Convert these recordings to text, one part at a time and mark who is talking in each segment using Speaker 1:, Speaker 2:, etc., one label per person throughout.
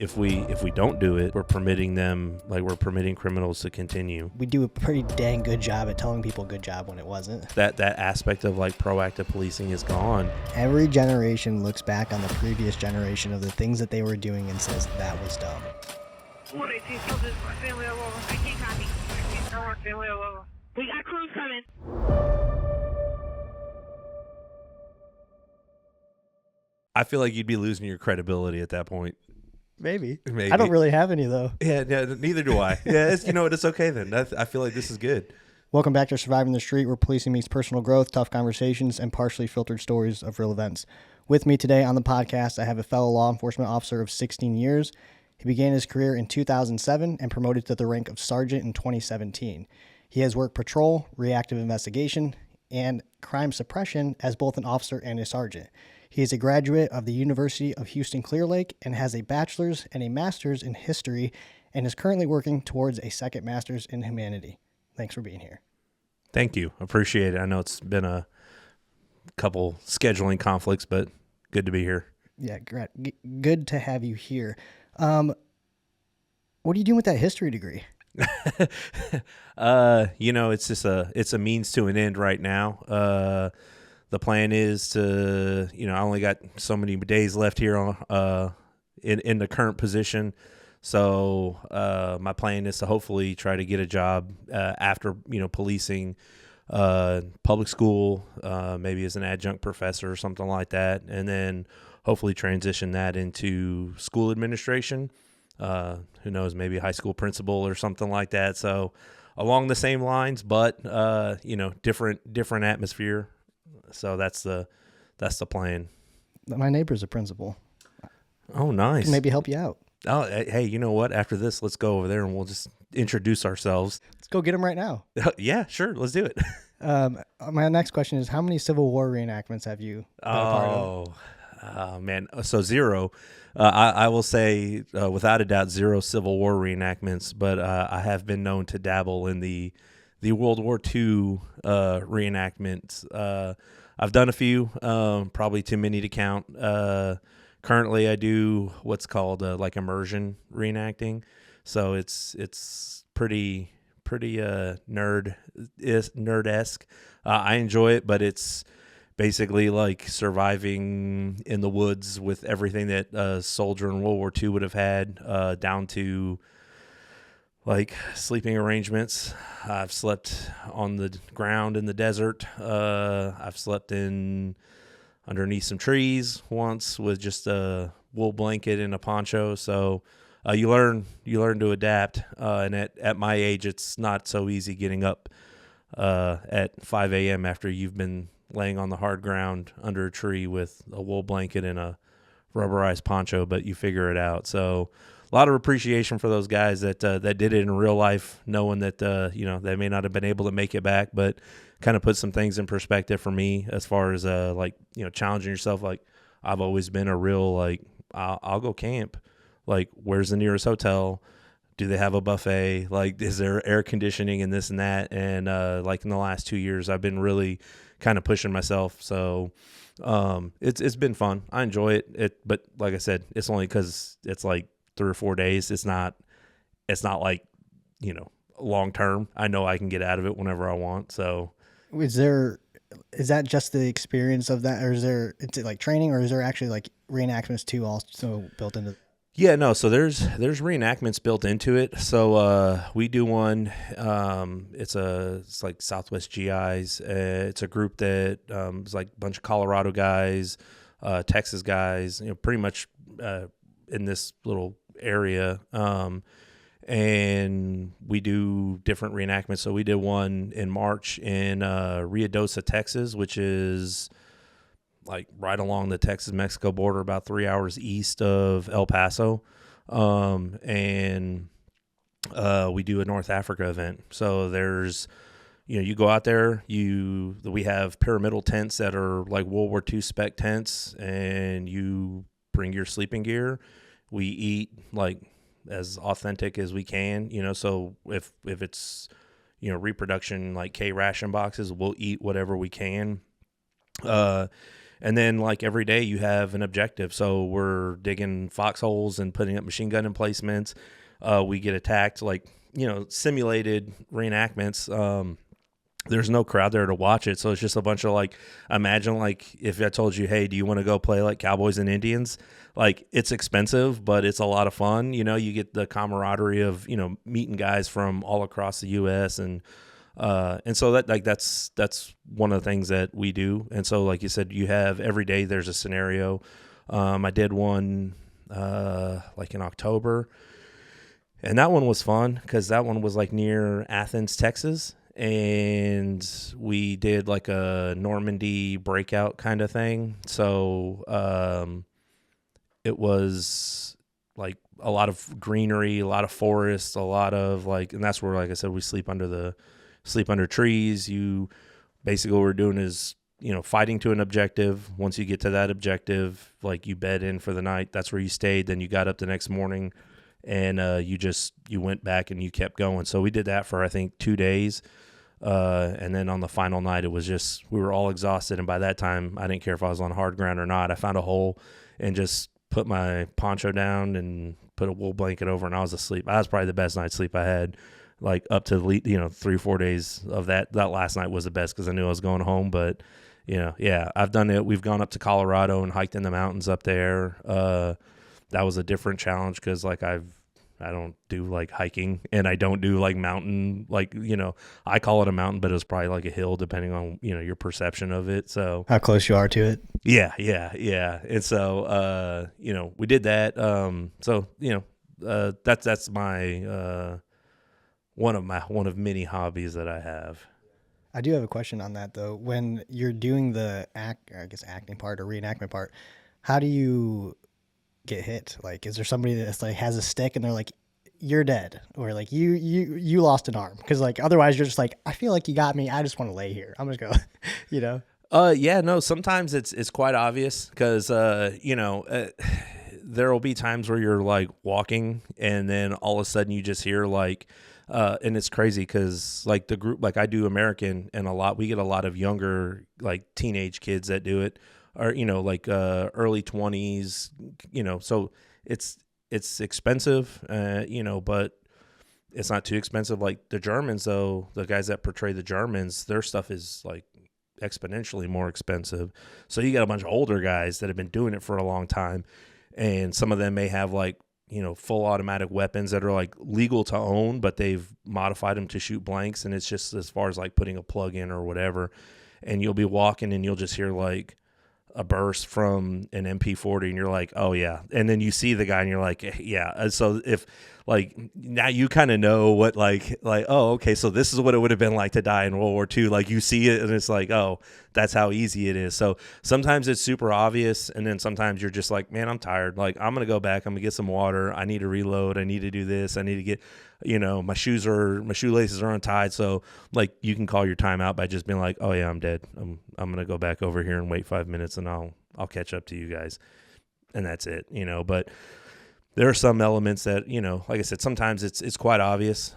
Speaker 1: If we don't do it, we're permitting criminals to continue.
Speaker 2: We do a pretty dang good job at telling people good job when it wasn't.
Speaker 1: That aspect of like proactive policing is gone.
Speaker 2: Every generation looks back on the previous generation of the things that they were doing and says that was dumb.
Speaker 3: 118 soldiers, family alone. I can't copy. Family alone. We got crews coming.
Speaker 1: I feel like you'd be losing your credibility at that point.
Speaker 2: Maybe. I don't really have any, though.
Speaker 1: Yeah, neither do I. Yeah, it's okay then. I feel like this is good.
Speaker 2: Welcome back to Surviving the Street, where policing meets personal growth, tough conversations, and partially filtered stories of real events. With me today on the podcast, I have a fellow law enforcement officer of 16 years. He began his career in 2007 and promoted to the rank of sergeant in 2017. He has worked patrol, reactive investigation, and crime suppression as both an officer and a sergeant. He is a graduate of the University of Houston Clear Lake and has a bachelor's and a master's in history and is currently working towards a second master's in humanity. Thanks for being here.
Speaker 1: Thank you. Appreciate it. I know it's been a couple scheduling conflicts, but good to be here.
Speaker 2: Yeah, good to have you here. What are you doing with that history degree?
Speaker 1: It's just it's a means to an end right now. The plan is to, I only got so many days left here on in the current position. So my plan is to hopefully try to get a job after, policing, public school, maybe as an adjunct professor or something like that, and then hopefully transition that into school administration. Who knows, maybe a high school principal or something like that. So along the same lines, but different atmosphere. So that's the plan.
Speaker 2: My neighbor's a principal.
Speaker 1: Oh, nice.
Speaker 2: Can maybe help you out.
Speaker 1: Oh, hey, you know what? After this, let's go over there and we'll just introduce ourselves.
Speaker 2: Let's go get him right now.
Speaker 1: Yeah, sure. Let's do it.
Speaker 2: My next question is, how many Civil War reenactments have you been a part of?
Speaker 1: Man. So 0. I will say, without a doubt, 0 Civil War reenactments, but I have been known to dabble in the World War II reenactments. I've done a few, probably too many to count. Currently, I do what's called like immersion reenacting. So it's pretty nerd-esque. I enjoy it, but it's basically like surviving in the woods with everything that a soldier in World War II would have had, down to like sleeping arrangements. I've slept on the ground in the desert. I've slept underneath some trees once with just a wool blanket and a poncho. So you learn to adapt. And at my age, it's not so easy getting up at 5 a.m. after you've been laying on the hard ground under a tree with a wool blanket and a rubberized poncho, but you figure it out. So a lot of appreciation for those guys that did it in real life, knowing that they may not have been able to make it back, but kind of put some things in perspective for me as far as challenging yourself. Like, I've always been a real I'll go camp. Like, where's the nearest hotel? Do they have a buffet? Like, is there air conditioning and this and that? And in the last 2 years, I've been really kind of pushing myself. So it's been fun. I enjoy it. But like I said, it's only because it's like 3 or 4 days. It's not like, long term. I know I can get out of it whenever I want. So
Speaker 2: is that just the experience of that, or is it like training, or is there actually like reenactments too also built into?
Speaker 1: Yeah, no. So there's reenactments built into it. So we do one. It's like Southwest GIs. It's a group that is like a bunch of Colorado guys, Texas guys. Pretty much in this little area. And we do different reenactments. So we did one in March in Ruidoso, Texas, which is like right along the Texas-Mexico border, about 3 hours east of El Paso. And we do a North Africa event. So there's, you go out there, we have pyramidal tents that are like World War II spec tents, and you bring your sleeping gear. We eat like as authentic as we can, so if it's, reproduction like K ration boxes, we'll eat whatever we can. And then like every day you have an objective. So we're digging foxholes and putting up machine gun emplacements. We get attacked, like, simulated reenactments. There's no crowd there to watch it. So it's just a bunch of like, imagine like if I told you, hey, do you want to go play like Cowboys and Indians? Like, it's expensive, but it's a lot of fun. You get the camaraderie of, meeting guys from all across the U.S. And so that's one of the things that we do. And so, like you said, you have every day there's a scenario. I did one like in October, and that one was fun because that one was like near Athens, Texas. And we did like a Normandy breakout kind of thing. So it was like a lot of greenery, a lot of forest, a lot of like, and that's where, like I said, we sleep under trees. You basically what we're doing is, fighting to an objective. Once you get to that objective, like you bed in for the night, that's where you stayed. Then you got up the next morning and you went back and you kept going. So we did that for, I think, 2 days. And then on the final night, it was just, we were all exhausted. And by that time, I didn't care if I was on hard ground or not. I found a hole and just put my poncho down and put a wool blanket over, and I was asleep. That was probably the best night's sleep I had, like up to, 3-4 days of that. That last night was the best because I knew I was going home. But, yeah, I've done it. We've gone up to Colorado and hiked in the mountains up there. That was a different challenge because, like, I don't do like hiking and I don't do like mountain, like, I call it a mountain, but it was probably like a hill depending on, your perception of it. So
Speaker 2: how close you are to it.
Speaker 1: Yeah. And so, we did that. That's my, one of many hobbies that I have.
Speaker 2: I do have a question on that though. When you're doing the acting part or reenactment part, how do you get hit? Like, is there somebody that's like has a stick and they're like, you're dead, or like you lost an arm? Because like otherwise you're just like, I feel like you got me, I just want to lay here, I'm just gonna
Speaker 1: Yeah, no, sometimes it's quite obvious because there will be times where you're like walking and then all of a sudden you just hear like and it's crazy because like the group, like I do American, and we get a lot of younger like teenage kids that do it, or like early 20s, so it's expensive, but it's not too expensive. Like the Germans, though, the guys that portray the Germans, their stuff is like exponentially more expensive. So you got a bunch of older guys that have been doing it for a long time, and some of them may have like full automatic weapons that are like legal to own, but they've modified them to shoot blanks, and it's just as far as like putting a plug in or whatever. And you'll be walking and you'll just hear like a burst from an MP40 and you're like, oh yeah. And then you see the guy and you're like, yeah. So if like, now you kind of know what like, oh, okay. So this is what it would have been like to die in World War II. Like you see it and it's like, oh, that's how easy it is. So sometimes it's super obvious. And then sometimes you're just like, man, I'm tired. Like I'm going to go back. I'm gonna get some water. I need to reload. I need to do this. I need to get, my shoelaces are untied. So like you can call your time out by just being like, oh yeah, I'm dead. I'm going to go back over here and wait 5 minutes and I'll catch up to you guys. And that's it, but there are some elements that, like I said, sometimes it's quite obvious.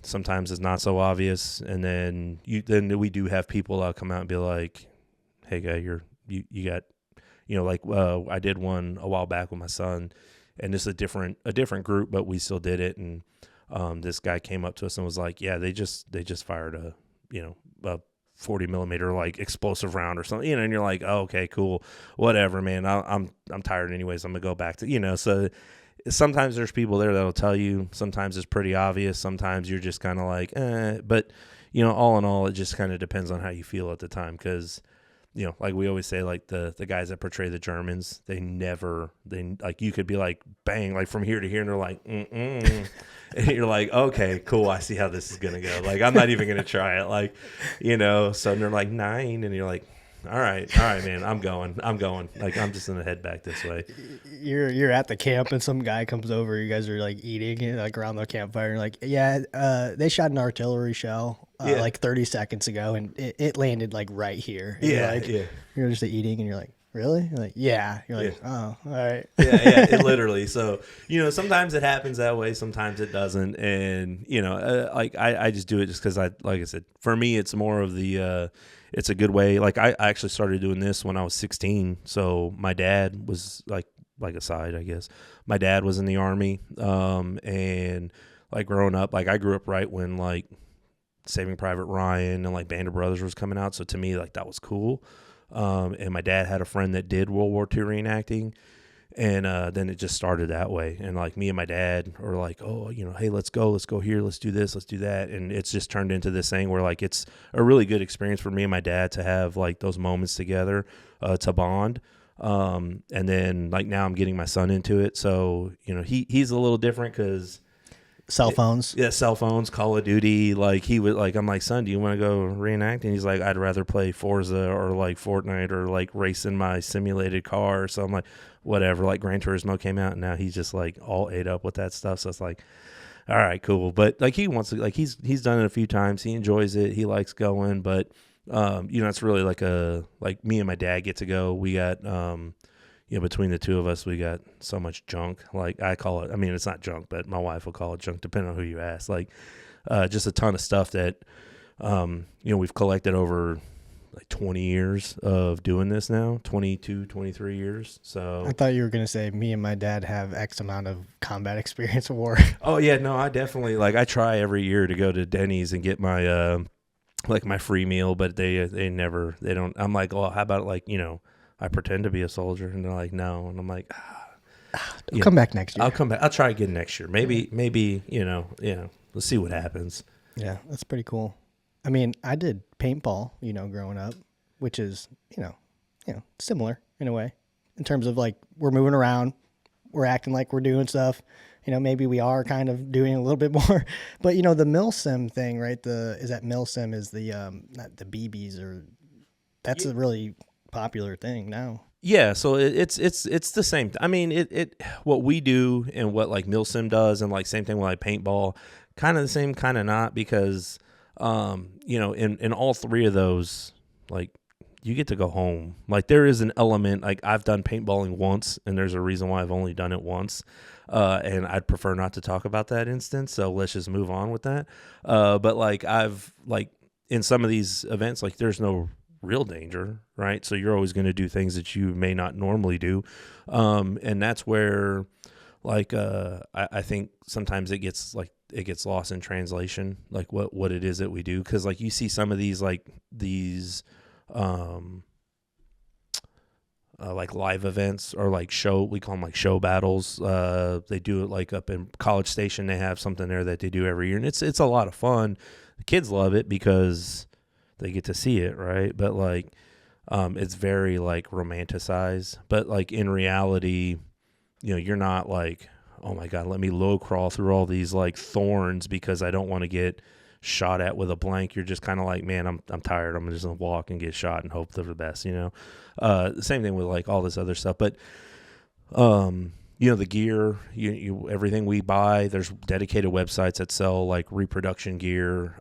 Speaker 1: Sometimes it's not so obvious. And then we do have people come out and be like, hey guy, you got, I did one a while back with my son, and this is a different group, but we still did it. And this guy came up to us and was like, yeah, they just fired a 40 millimeter like explosive round or something, and you're like, oh, okay, cool, whatever, man. I'm tired anyways. I'm gonna go back to, so sometimes there's people there that'll tell you. Sometimes it's pretty obvious. Sometimes you're just kind of like, but all in all, it just kind of depends on how you feel at the time. Because like we always say, like the guys that portray the Germans, they like, you could be like, bang, like from here to here, and they're like, and you're like, okay, cool, I see how this is gonna go. Like I'm not even gonna try it, like, so they're like 9, and you're like, all right, man, I'm going. Like I'm just gonna head back this way.
Speaker 2: You're at the camp and some guy comes over. You guys are like eating like around the campfire. And like, yeah, they shot an artillery shell like 30 seconds ago, and it landed like right here. And you're just eating, and you're like, Really? You're like, yeah. You're like, oh, all right.
Speaker 1: It literally. So, sometimes it happens that way, sometimes it doesn't. And, like I just do it just because like I said, for me, it's more of it's a good way. Like I actually started doing this when I was 16. So my dad was like a side, I guess. My dad was in the Army. And like growing up, like I grew up right when like Saving Private Ryan and like Band of Brothers was coming out. So to me, like that was cool. And my dad had a friend that did World War II reenacting, and then it just started that way. And like me and my dad are like, oh, hey, let's go here, let's do this, let's do that, and it's just turned into this thing where like it's a really good experience for me and my dad to have like those moments together, to bond. And then like now I'm getting my son into it, so he's a little different because.
Speaker 2: Cell phones.
Speaker 1: Yeah, cell phones, Call of Duty. Like he would like, I'm like, son, do you want to go reenact? And he's like, I'd rather play Forza or like Fortnite or like race in my simulated car. So I'm like, whatever. Like Gran Turismo came out, and now he's just like all ate up with that stuff. So it's like, all right, cool. But like he wants to, like he's done it a few times. He enjoys it. He likes going. But it's really like me and my dad get to go. We got between the two of us, we got so much junk. Like I call it, I mean, it's not junk, but my wife will call it junk, depending on who you ask. Like, just a ton of stuff that, we've collected over like 20 years of doing this now, 22, 23 years. So
Speaker 2: I thought you were going to say me and my dad have X amount of combat experience war.
Speaker 1: Oh yeah, no, I definitely I try every year to go to Denny's and get my, like my free meal, but they don't. I'm like, well, how about like, I pretend to be a soldier, and they're like, no. And I'm like,
Speaker 2: I'll come back next year.
Speaker 1: I'll come back. I'll try again next year. Maybe, let's see what happens.
Speaker 2: Yeah, that's pretty cool. I mean, I did paintball, growing up, which is, similar in a way in terms of like we're moving around, we're acting like we're doing stuff. Maybe we are kind of doing a little bit more, but the milsim thing, right? Milsim is the not the BBs or that's a really popular thing now.
Speaker 1: Yeah, so it's the same. I mean, it what we do and what like milsim does, and like same thing with like paintball, kind of the same, kind of not, because in all three of those, like you get to go home. Like there is an element, like I've done paintballing once, and there's a reason why I've only done it once, and I'd prefer not to talk about that instance. So let's just move on with that. But like I've like in some of these events, like there's no real danger, right? So you're always going to do things that you may not normally do, and that's where like I think sometimes it gets lost in translation, like what it is that we do, because like you see some of these like live events or like we call them like show battles. They do it like up in College Station. They have something there that they do every year, and it's a lot of fun. The kids love it because they get to see it, right? But like it's very like romanticized, but like in reality, you're not like, oh my God, let me low crawl through all these like thorns because I don't want to get shot at with a blank. You're just kind of like, man, I'm tired. I'm just gonna walk and get shot and hope for the best. The same thing with like all this other stuff. But the gear, everything we buy, there's dedicated websites that sell like reproduction gear.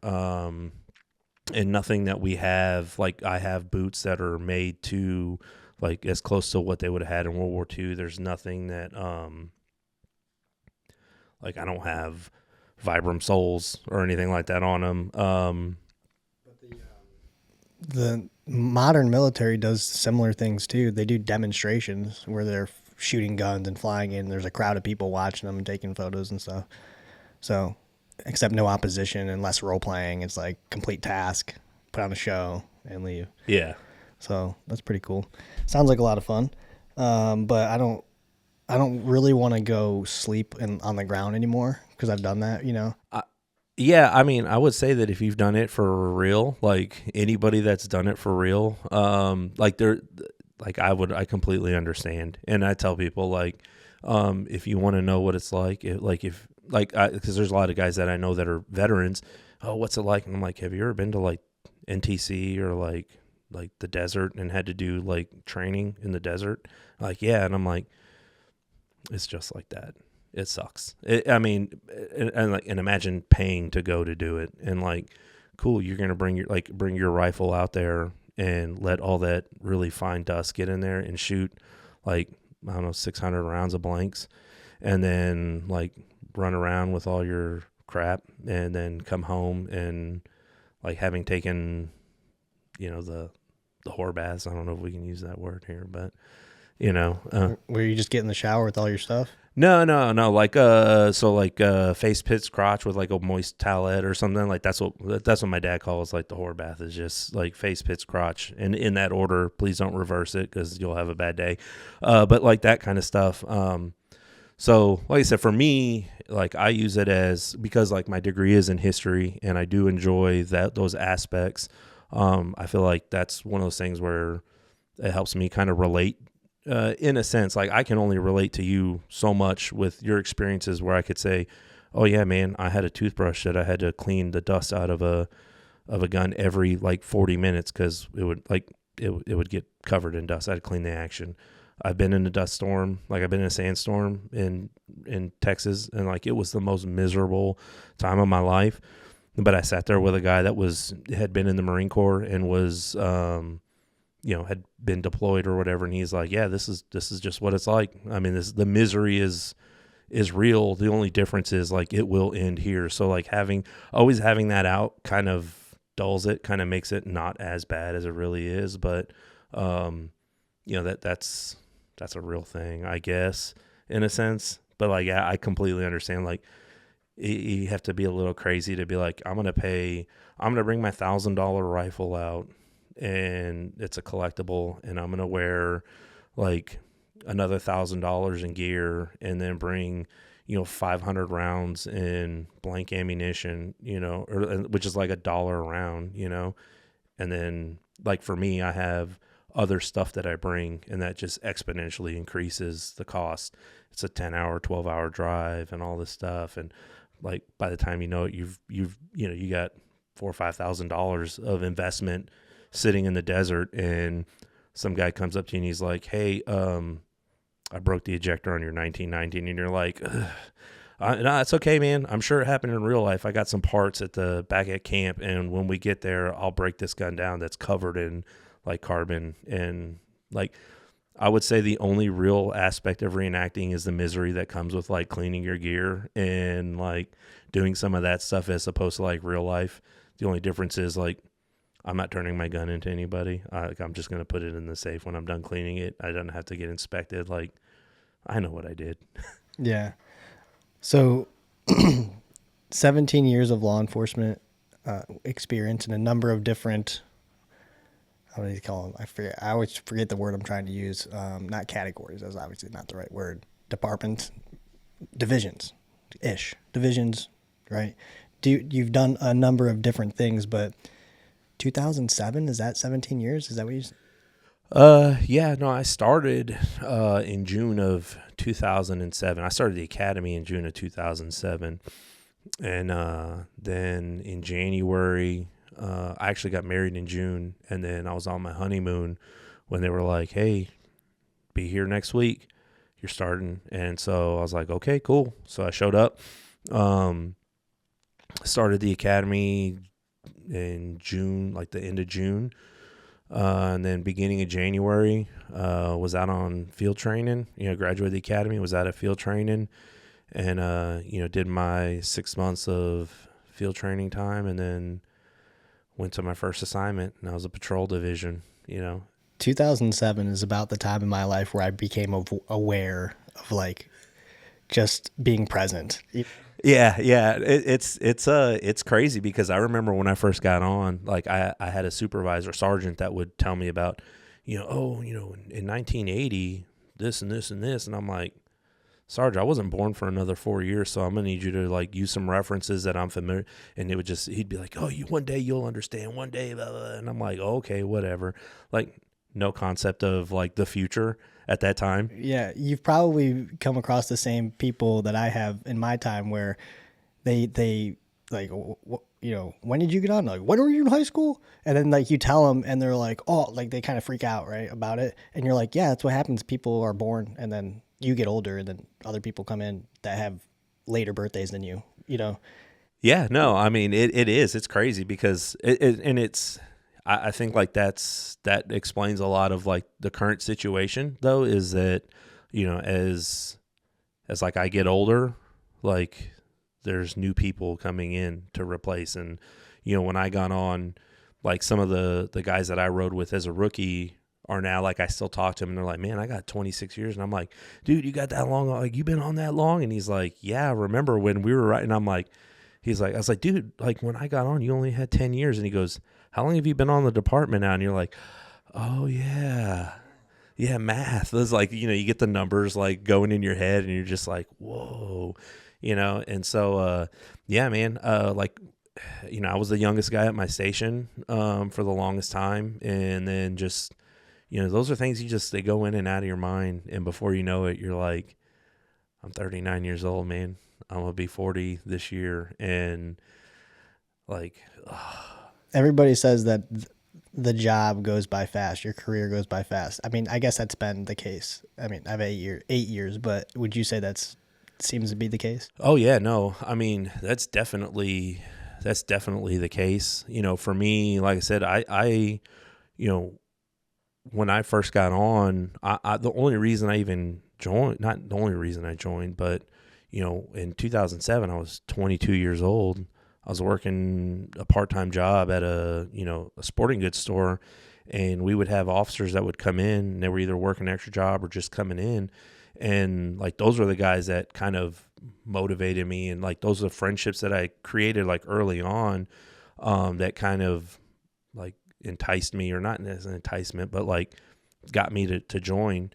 Speaker 1: And nothing that we have, like I have boots that are made to like as close to what they would have had in World War II. There's nothing that like I don't have Vibram soles or anything like that on them.
Speaker 2: The modern military does similar things too. They do demonstrations where they're shooting guns and flying in. There's a crowd of people watching them and taking photos and stuff. So, except no opposition and less role playing. It's like complete task, put on a show and leave.
Speaker 1: Yeah.
Speaker 2: So that's pretty cool. Sounds like a lot of fun. But I don't really want to go sleep on the ground anymore because I've done that,
Speaker 1: Yeah, I mean, I would say that if you've done it for real, like anybody that's done it for real, I completely understand. And I tell people like, if you want to know what it's like, because there's a lot of guys that I know that are veterans. Oh, what's it like? And I'm like, have you ever been to like NTC or like the desert and had to do like training in the desert? Like, yeah. And I'm like, it's just like that. It sucks. And imagine paying to go to do it, and like, cool, you're gonna bring your rifle out there and let all that really fine dust get in there and shoot like, I don't know, 600 rounds of blanks, and then like run around with all your crap, and then come home and like having taken, the whore baths. I don't know if we can use that word here, but
Speaker 2: Where you just get in the shower with all your stuff?
Speaker 1: No. Like, face pits crotch with like a moist towelette or something. Like that's what my dad calls like the whore bath, is just like face pits crotch, and in that order. Please don't reverse it because you'll have a bad day. But like that kind of stuff. So like I said, for me, like I use it because like my degree is in history, and I do enjoy those aspects. I feel like that's one of those things where it helps me kind of relate. In a sense, like I can only relate to you so much with your experiences, where I could say, oh yeah, man, I had a toothbrush that I had to clean the dust out of a gun every like 40 minutes because it would get covered in dust. I had to clean the action. I've been in a dust storm, like I've been in a sandstorm in Texas, and like it was the most miserable time of my life. But I sat there with a guy that had been in the Marine Corps and was had been deployed or whatever, and he's like, yeah, this is just what it's like. I mean, the misery is real. The only difference is like it will end here. So like always having that out kind of dulls it, kind of makes it not as bad as it really is. But that's a real thing, I guess, in a sense. But like, yeah, I completely understand. Like, you have to be a little crazy to be like, I'm gonna bring my $1,000 rifle out, and it's a collectible, and I'm going to wear like another $1,000 in gear, and then bring, 500 rounds in blank ammunition, which is like $1 a round, and then like for me, I have other stuff that I bring, and that just exponentially increases the cost. It's a 10-hour, 12-hour drive and all this stuff. And like, by the time you know it, you got $4,000 or $5,000 of investment sitting in the desert, and some guy comes up to you and he's like, hey, I broke the ejector on your 1919, and you're like, no, it's okay, man. I'm sure it happened in real life. I got some parts back at camp, and when we get there, I'll break this gun down that's covered in like carbon. And like, I would say the only real aspect of reenacting is the misery that comes with like cleaning your gear and like doing some of that stuff, as opposed to like real life. The only difference is like, I'm not turning my gun into anybody. I'm just going to put it in the safe when I'm done cleaning it. I don't have to get inspected. Like, I know what I did. Yeah.
Speaker 2: So 17 years of law enforcement experience in a number of different, what do you call them? I forget. I always forget the word I'm trying to use. Not categories. That's obviously not the right word. Departments, divisions, right? You've done a number of different things, but 2007, is that 17 years? Is that what you said?
Speaker 1: Yeah, no, I started in June of 2007. I started the academy in June of 2007. And then in January, I actually got married in June, and then I was on my honeymoon when they were like, hey, be here next week. You're starting. And so I was like, okay, cool. So I showed up, started the academy in June, like the end of June, and then beginning of January, was out on field training. Graduated the academy, was out of field training, and did my 6 months of field training time, and then went to my first assignment, and I was a patrol division.
Speaker 2: 2007 is about the time in my life where I became aware of like just being present.
Speaker 1: Yeah. It's crazy, because I remember when I first got on, like I had a supervisor, sergeant, that would tell me about, in 1980, this and this and this. And I'm like, Sarge, I wasn't born for another 4 years, so I'm going to need you to like use some references that I'm familiar. And he'd be like, oh, one day you'll understand, one day, blah, blah. And I'm like, oh, okay, whatever. Like, no concept of like the future at that time.
Speaker 2: Yeah, you've probably come across the same people that I have in my time, where they like, when did you get on? Like, when were you in high school? And then like you tell them, and they're like, oh, like they kind of freak out, right, about it. And you're like, yeah, that's what happens. People are born, and then you get older, and then other people come in that have later birthdays than you. Yeah,
Speaker 1: no, I mean, it is. It's crazy, because I think like that explains a lot of like the current situation though, is that, as like I get older, like there's new people coming in to replace. And, when I got on, like some of the guys that I rode with as a rookie are now like, I still talk to them and they're like, man, I got 26 years. And I'm like, dude, you got that long? Like, you been on that long? And he's like, yeah, I remember when we were riding. I'm like, I was like, dude, like when I got on, you only had 10 years. And he goes, how long have you been on the department now? And you're like, oh yeah. Yeah, math. It's like, you get the numbers like going in your head and you're just like, whoa, And so, yeah, man, like, I was the youngest guy at my station for the longest time. And then just, those are things they go in and out of your mind. And before you know it, you're like, I'm 39 years old, man. I'm going to be 40 this year. And like,
Speaker 2: everybody says that the job goes by fast, your career goes by fast. I mean, I guess that's been the case. I mean, I've 8 years, but would you say seems to be the case?
Speaker 1: Oh yeah, no. I mean, that's definitely the case. For me, like I said, I when I first got on, I the only reason I even joined, not the only reason I joined, but in 2007, I was 22 years old. I was working a part-time job at a sporting goods store, and we would have officers that would come in and they were either working an extra job or just coming in. And like, those were the guys that kind of motivated me. And like, those are the friendships that I created like early on, that kind of like enticed me, or not as an enticement, but like got me to join.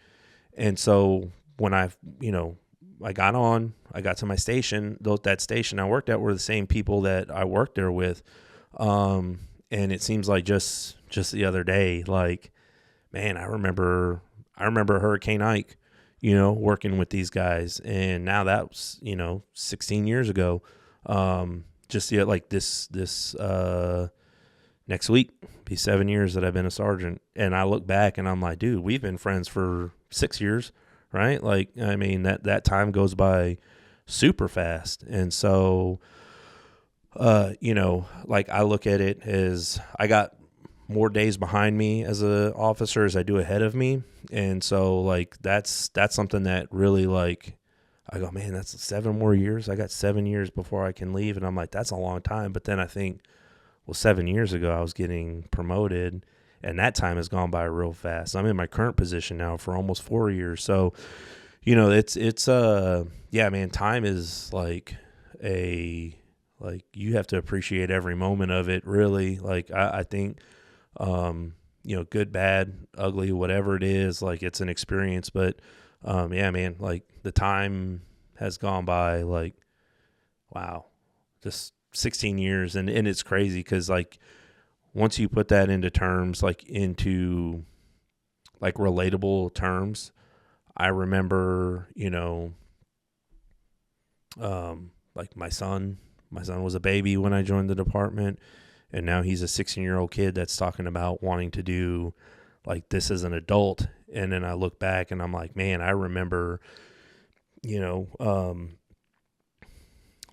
Speaker 1: And so when I got on, I got to my station. That station I worked at were the same people that I worked there with. And it seems like just the other day, like, man, I remember Hurricane Ike, working with these guys. And now that was, 16 years ago. Like this next week be 7 years that I've been a sergeant. And I look back and I'm like, dude, we've been friends for 6 years. Right? Like, I mean, that time goes by super fast. And so, like I look at it as I got more days behind me as an officer as I do ahead of me. And so like, that's something that really like, I go, man, that's 7 more years. I got 7 years before I can leave. And I'm like, that's a long time. But then I think, well, 7 years ago I was getting promoted, and that time has gone by real fast. I'm in my current position now for almost 4 years. So, it's yeah, man, time is like you have to appreciate every moment of it, really. Like, I think, good, bad, ugly, whatever it is, like it's an experience. But, yeah, man, like the time has gone by like, wow, just 16 years. And it's crazy because like, once you put that into terms, like into like relatable terms, I remember, like my son was a baby when I joined the department, and now he's a 16-year-old kid that's talking about wanting to do like this as an adult. And then I look back and I'm like, man, I remember,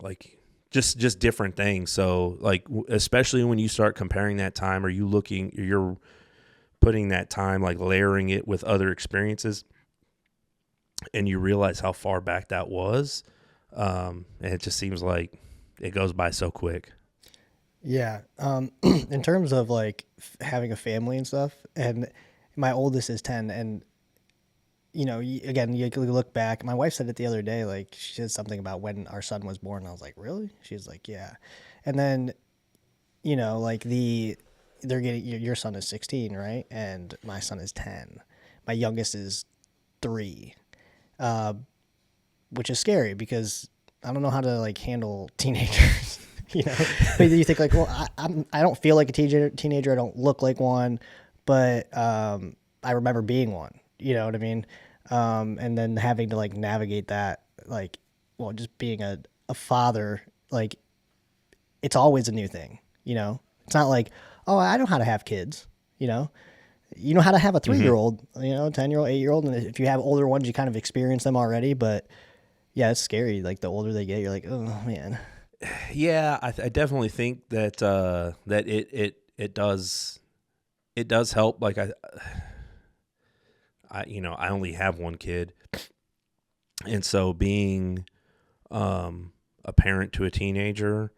Speaker 1: like just different things. So like, especially when you start comparing that time, or you're putting that time, like layering it with other experiences, and you realize how far back that was. And it just seems like it goes by so quick.
Speaker 2: Yeah. In terms of like having a family and stuff, and my oldest is 10, and again, you look back. My wife said it the other day, like she said something about when our son was born. I was like, really? She's like, yeah. And then, like they're getting, your son is 16, right? And my son is 10. My youngest is 3, which is scary because I don't know how to like handle teenagers. But you think like, well, I don't feel like a teenager. I don't look like one, but I remember being one. You know what I mean? And then having to like navigate that, like, well, just being a father, like it's always a new thing, It's not like, oh, I know how to have kids, You know how to have a 3-year-old, 10-year-old, 8-year-old. And if you have older ones, you kind of experience them already. But yeah, it's scary. Like the older they get, you're like, oh man.
Speaker 1: Yeah, I definitely think that that it does it does help. Like I only have one kid, and so being a parent to a teenager,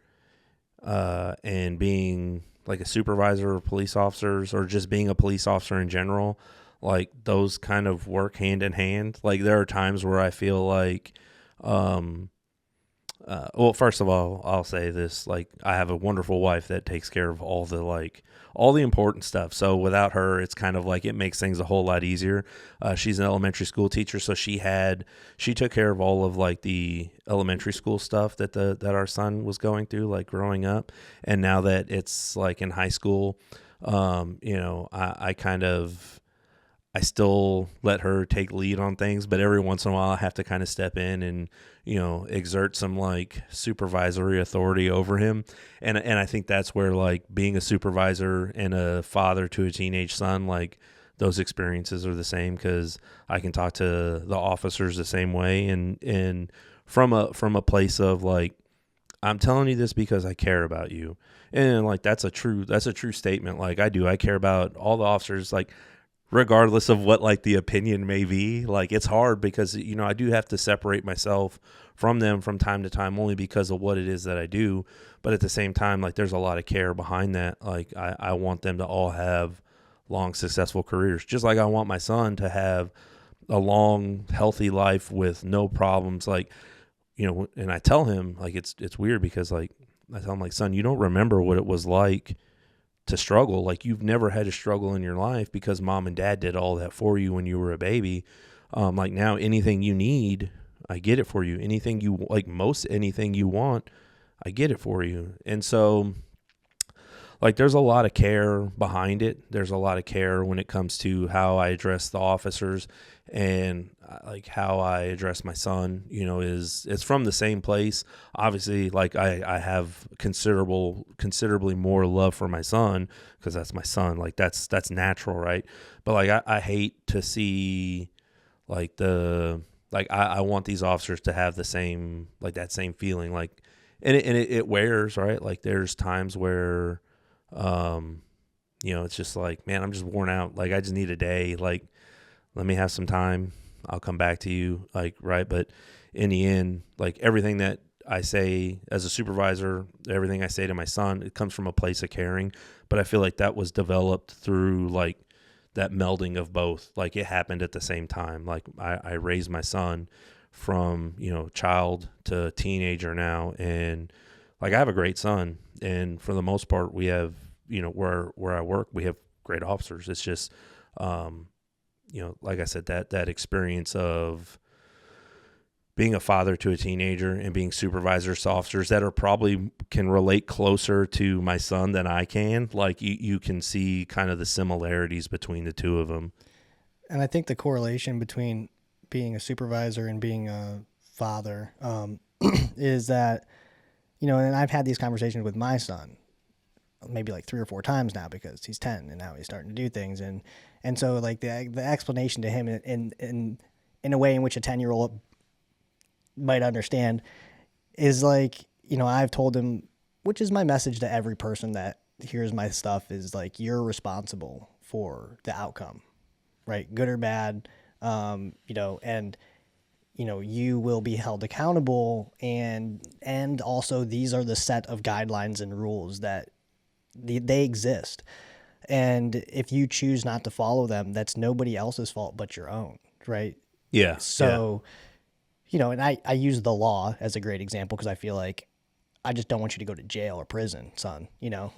Speaker 1: and being like a supervisor of police officers, or just being a police officer in general, like those kind of work hand in hand. Like there are times where I feel like, well, first of all, I'll say this, like I have a wonderful wife that takes care of all the important stuff. So without her, it's kind of like it makes things a whole lot easier. She's an elementary school teacher, so she took care of all of like the elementary school stuff that our son was going through, like growing up. And now that it's like in high school, I still let her take lead on things, but every once in a while I have to kind of step in and, exert some like supervisory authority over him. And I think that's where like being a supervisor and a father to a teenage son, like those experiences are the same, because I can talk to the officers the same way. And from a place of like, I'm telling you this because I care about you. And like, that's a true statement. Like I care about all the officers, like, regardless of what like the opinion may be. Like it's hard because, I do have to separate myself from them from time to time, only because of what it is that I do. But at the same time, like there's a lot of care behind that. Like I want them to all have long, successful careers, just like I want my son to have a long, healthy life with no problems. Like, and I tell him, like, it's weird because like, I tell him like, son, you don't remember what it was like to struggle. Like you've never had to struggle in your life because mom and dad did all that for you when you were a baby. Like now anything you need, I get it for you. Anything you like, most anything you want, I get it for you. And so like there's a lot of care behind it. There's a lot of care when it comes to how I address the officers, and like how I address my son, it's from the same place. Obviously, like I have considerably more love for my son because that's my son. Like that's natural, right? But like I hate to see like I want these officers to have the same, like that same feeling, like, and it wears, right? Like there's times where, it's just like, man, I'm just worn out. Like I just need a day. Like, let me have some time. I'll come back to you. Like, right. But in the end, like everything that I say as a supervisor, everything I say to my son, it comes from a place of caring. But I feel like that was developed through like that melding of both. Like it happened at the same time. Like I raised my son from, child to teenager now. And like I have a great son. And for the most part, we have, where I work, we have great officers. It's just, like I said, that experience of being a father to a teenager and being supervisors to officers that are probably can relate closer to my son than I can. Like you can see kind of the similarities between the two of them.
Speaker 2: And I think the correlation between being a supervisor and being a father is that, and I've had these conversations with my son maybe like 3 or 4 times now because he's 10 and now he's starting to do things. And so like the explanation to him in a way in which a 10-year-old might understand is like, I've told him, which is my message to every person that hears my stuff, is like, you're responsible for the outcome, right? Good or bad, and you will be held accountable, and also these are the set of guidelines and rules that they exist. And if you choose not to follow them, that's nobody else's fault but your own, right?
Speaker 1: Yeah.
Speaker 2: So, and I use the law as a great example because I feel like I just don't want you to go to jail or prison, son.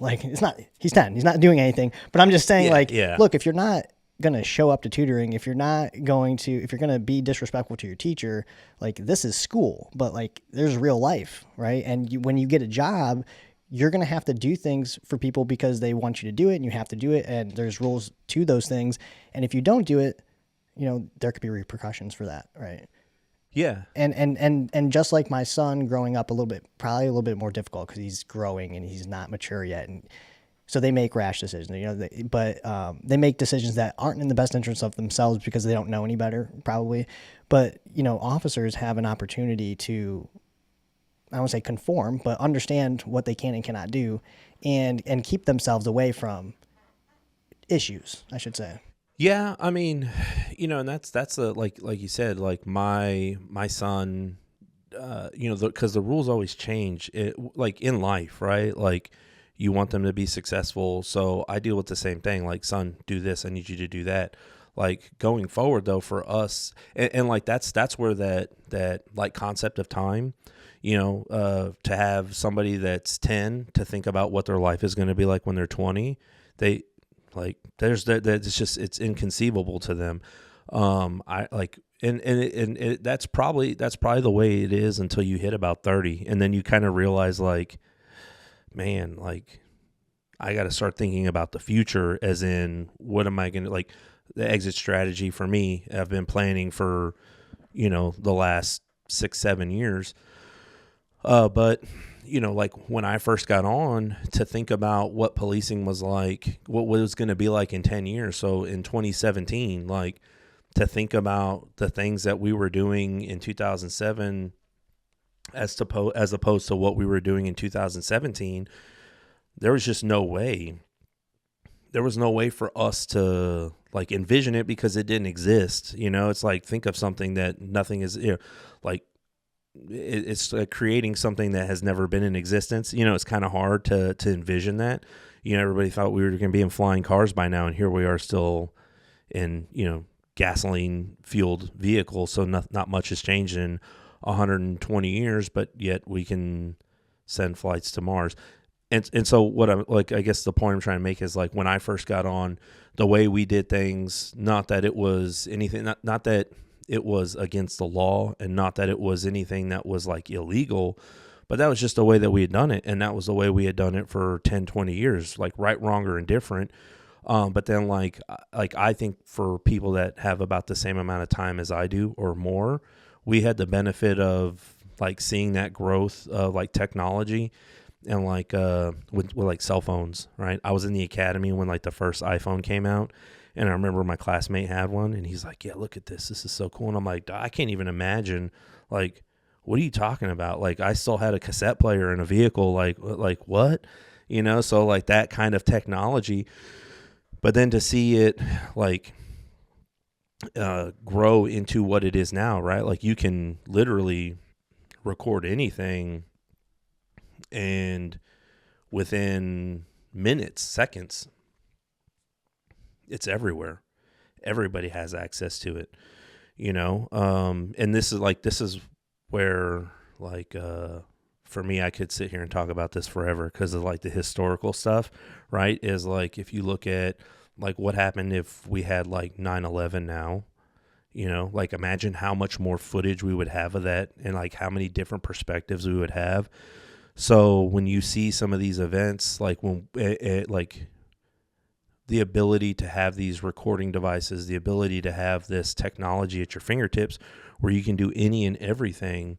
Speaker 2: Like he's 10, he's not doing anything. But I'm just saying, look, if you're not going to show up to tutoring, if you're going to be disrespectful to your teacher, like this is school, but like there's real life, right? And when you get a job, you're going to have to do things for people because they want you to do it and you have to do it. And there's rules to those things. And if you don't do it, there could be repercussions for that. Right.
Speaker 1: Yeah.
Speaker 2: And just like my son growing up probably a little bit more difficult because he's growing and he's not mature yet. And so they make rash decisions, but they make decisions that aren't in the best interest of themselves because they don't know any better probably. But, officers have an opportunity to, I don't say conform, but understand what they can and cannot do and keep themselves away from issues, I should say.
Speaker 1: Yeah, I mean, and that's a like you said, like my son, because the rules always change, like in life, right? Like you want them to be successful, so I deal with the same thing. Like, son, do this. I need you to do that. Like going forward, though, for us, and like that's where that like concept of time, to have somebody that's 10 to think about what their life is going to be like when they're 20, they like there's that it's inconceivable to them. I like and that's probably the way it is until you hit about 30, and then you kind of realize, like, man, like I got to start thinking about the future, as in what am I going to, like, the exit strategy for me. I've been planning for the last 6-7 years, but like when I first got on, to think about what policing was like, what was going to be like in 10 years. So in 2017, like, to think about the things that we were doing in 2007 as opposed to what we were doing in 2017, there was just no way. There was no way for us to like envision it, because it didn't exist. It's like, think of something that nothing is, like, it's like creating something that has never been in existence. It's kind of hard to envision that. Everybody thought we were going to be in flying cars by now, and here we are still in, gasoline fueled vehicles. So not much has changed in 120 years, but yet we can send flights to Mars. And so what I'm like, I guess the point I'm trying to make is, like, when I first got on, the way we did things, not that it was anything, not that it was against the law, and not that it was anything that was like illegal, but that was just the way that we had done it. And that was the way we had done it for 10, 20 years, like right, wrong, or indifferent. But then like I think for people that have about the same amount of time as I do or more, we had the benefit of like seeing that growth of like technology. And like with like cell phones, right? I was in the academy when like the first iPhone came out, and I remember my classmate had one, and he's like, "Yeah, look at this. This is so cool." And I'm like, I can't even imagine. Like, what are you talking about? Like, I still had a cassette player in a vehicle. Like what? So like that kind of technology. But then to see it like grow into what it is now, right? Like, you can literally record anything, and within minutes, seconds, it's everywhere. Everybody has access to it, and this is where, like, for me, I could sit here and talk about this forever, because of like the historical stuff, right? Is like, if you look at like what happened if we had like 9/11 now, like, imagine how much more footage we would have of that, and like how many different perspectives we would have. So when you see some of these events, like when like the ability to have these recording devices, the ability to have this technology at your fingertips where you can do any and everything,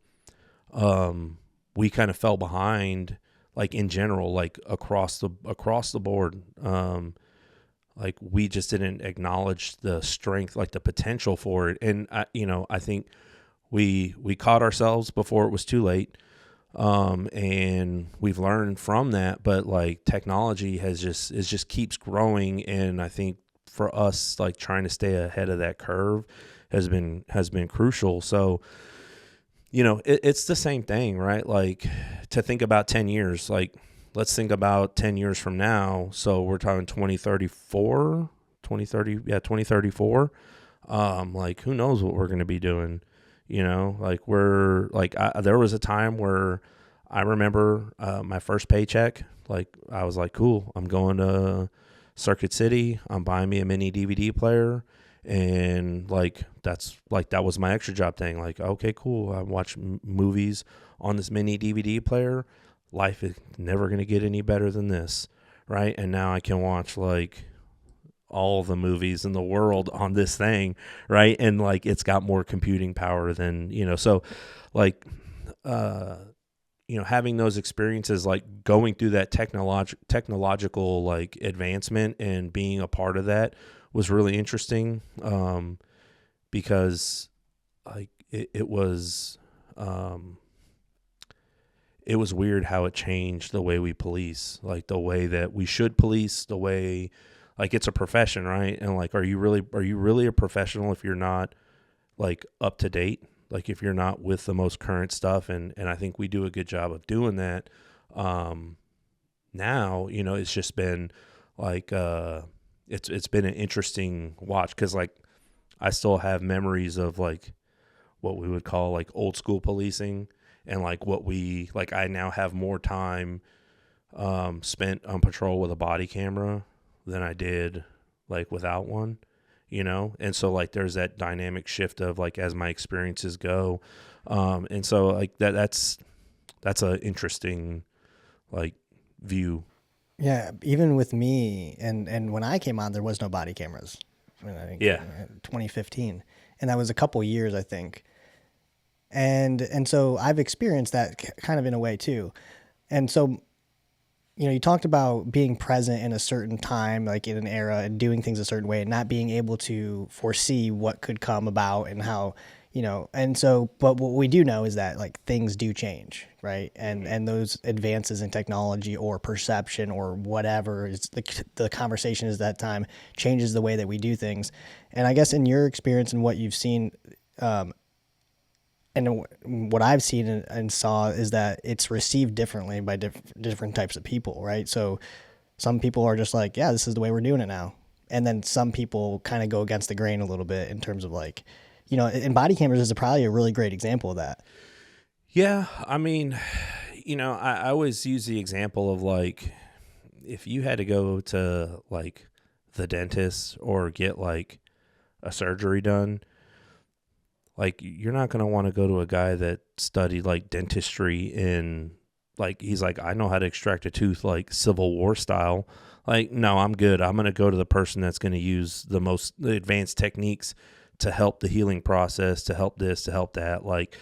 Speaker 1: we kind of fell behind, like in general, like across the board. Like, we just didn't acknowledge the strength, like the potential for it. And I think we caught ourselves before it was too late. And we've learned from that, but like technology just keeps growing. And I think for us, like, trying to stay ahead of that curve has been crucial. So, it's the same thing, right? Like, to think about 10 years, like, let's think about 10 years from now. So we're talking 2034. Like, who knows what we're going to be doing? Like, we're like, there was a time where I remember my first paycheck, like, I was like, cool, I'm going to Circuit City, I'm buying me a mini DVD player. And like, that was my extra job thing. Like, okay, cool, I watch movies on this mini DVD player. Life is never going to get any better than this, right? And now I can watch like all the movies in the world on this thing, right? And like, it's got more computing power than, so like, having those experiences, like going through that technological like advancement and being a part of that was really interesting, because like it was weird how it changed the way we police, like the way that we should police, the way like it's a profession, right? And like, are you really a professional if you're not like up to date? Like if you're not with the most current stuff, and I think we do a good job of doing that. Now, you know, it's just been like, it's been an interesting watch, because like I still have memories of like what we would call like old school policing, and like I now have more time spent on patrol with a body camera than I did like without one, you know? And so like there's that dynamic shift of like as my experiences go. And so like that's a interesting like view.
Speaker 2: Yeah, even with me, and when I came on, there was no body cameras. I mean, I think 2015, and that was a couple years, I think. And so I've experienced that kind of in a way too. And so, you know, you talked about being present in a certain time, like in an era, and doing things a certain way, and not being able to foresee what could come about and how, you know, and so, but what we do know is that like things do change, right? And those advances in technology or perception or whatever is the conversation is that time changes the way that we do things. And I guess in your experience and what you've seen, and what I've seen and saw is that it's received differently by different types of people, right? So some people are just like, yeah, this is the way we're doing it now. And then some people kind of go against the grain a little bit in terms of like, you know, and body cameras is probably a really great example of that.
Speaker 1: Yeah. I mean, you know, I always use the example of like, if you had to go to like the dentist or get like a surgery done, like you're not going to want to go to a guy that studied like dentistry in like, he's like, I know how to extract a tooth like Civil War style. Like, no, I'm good. I'm going to go to the person that's going to use the advanced techniques to help the healing process, to help this, to help that. Like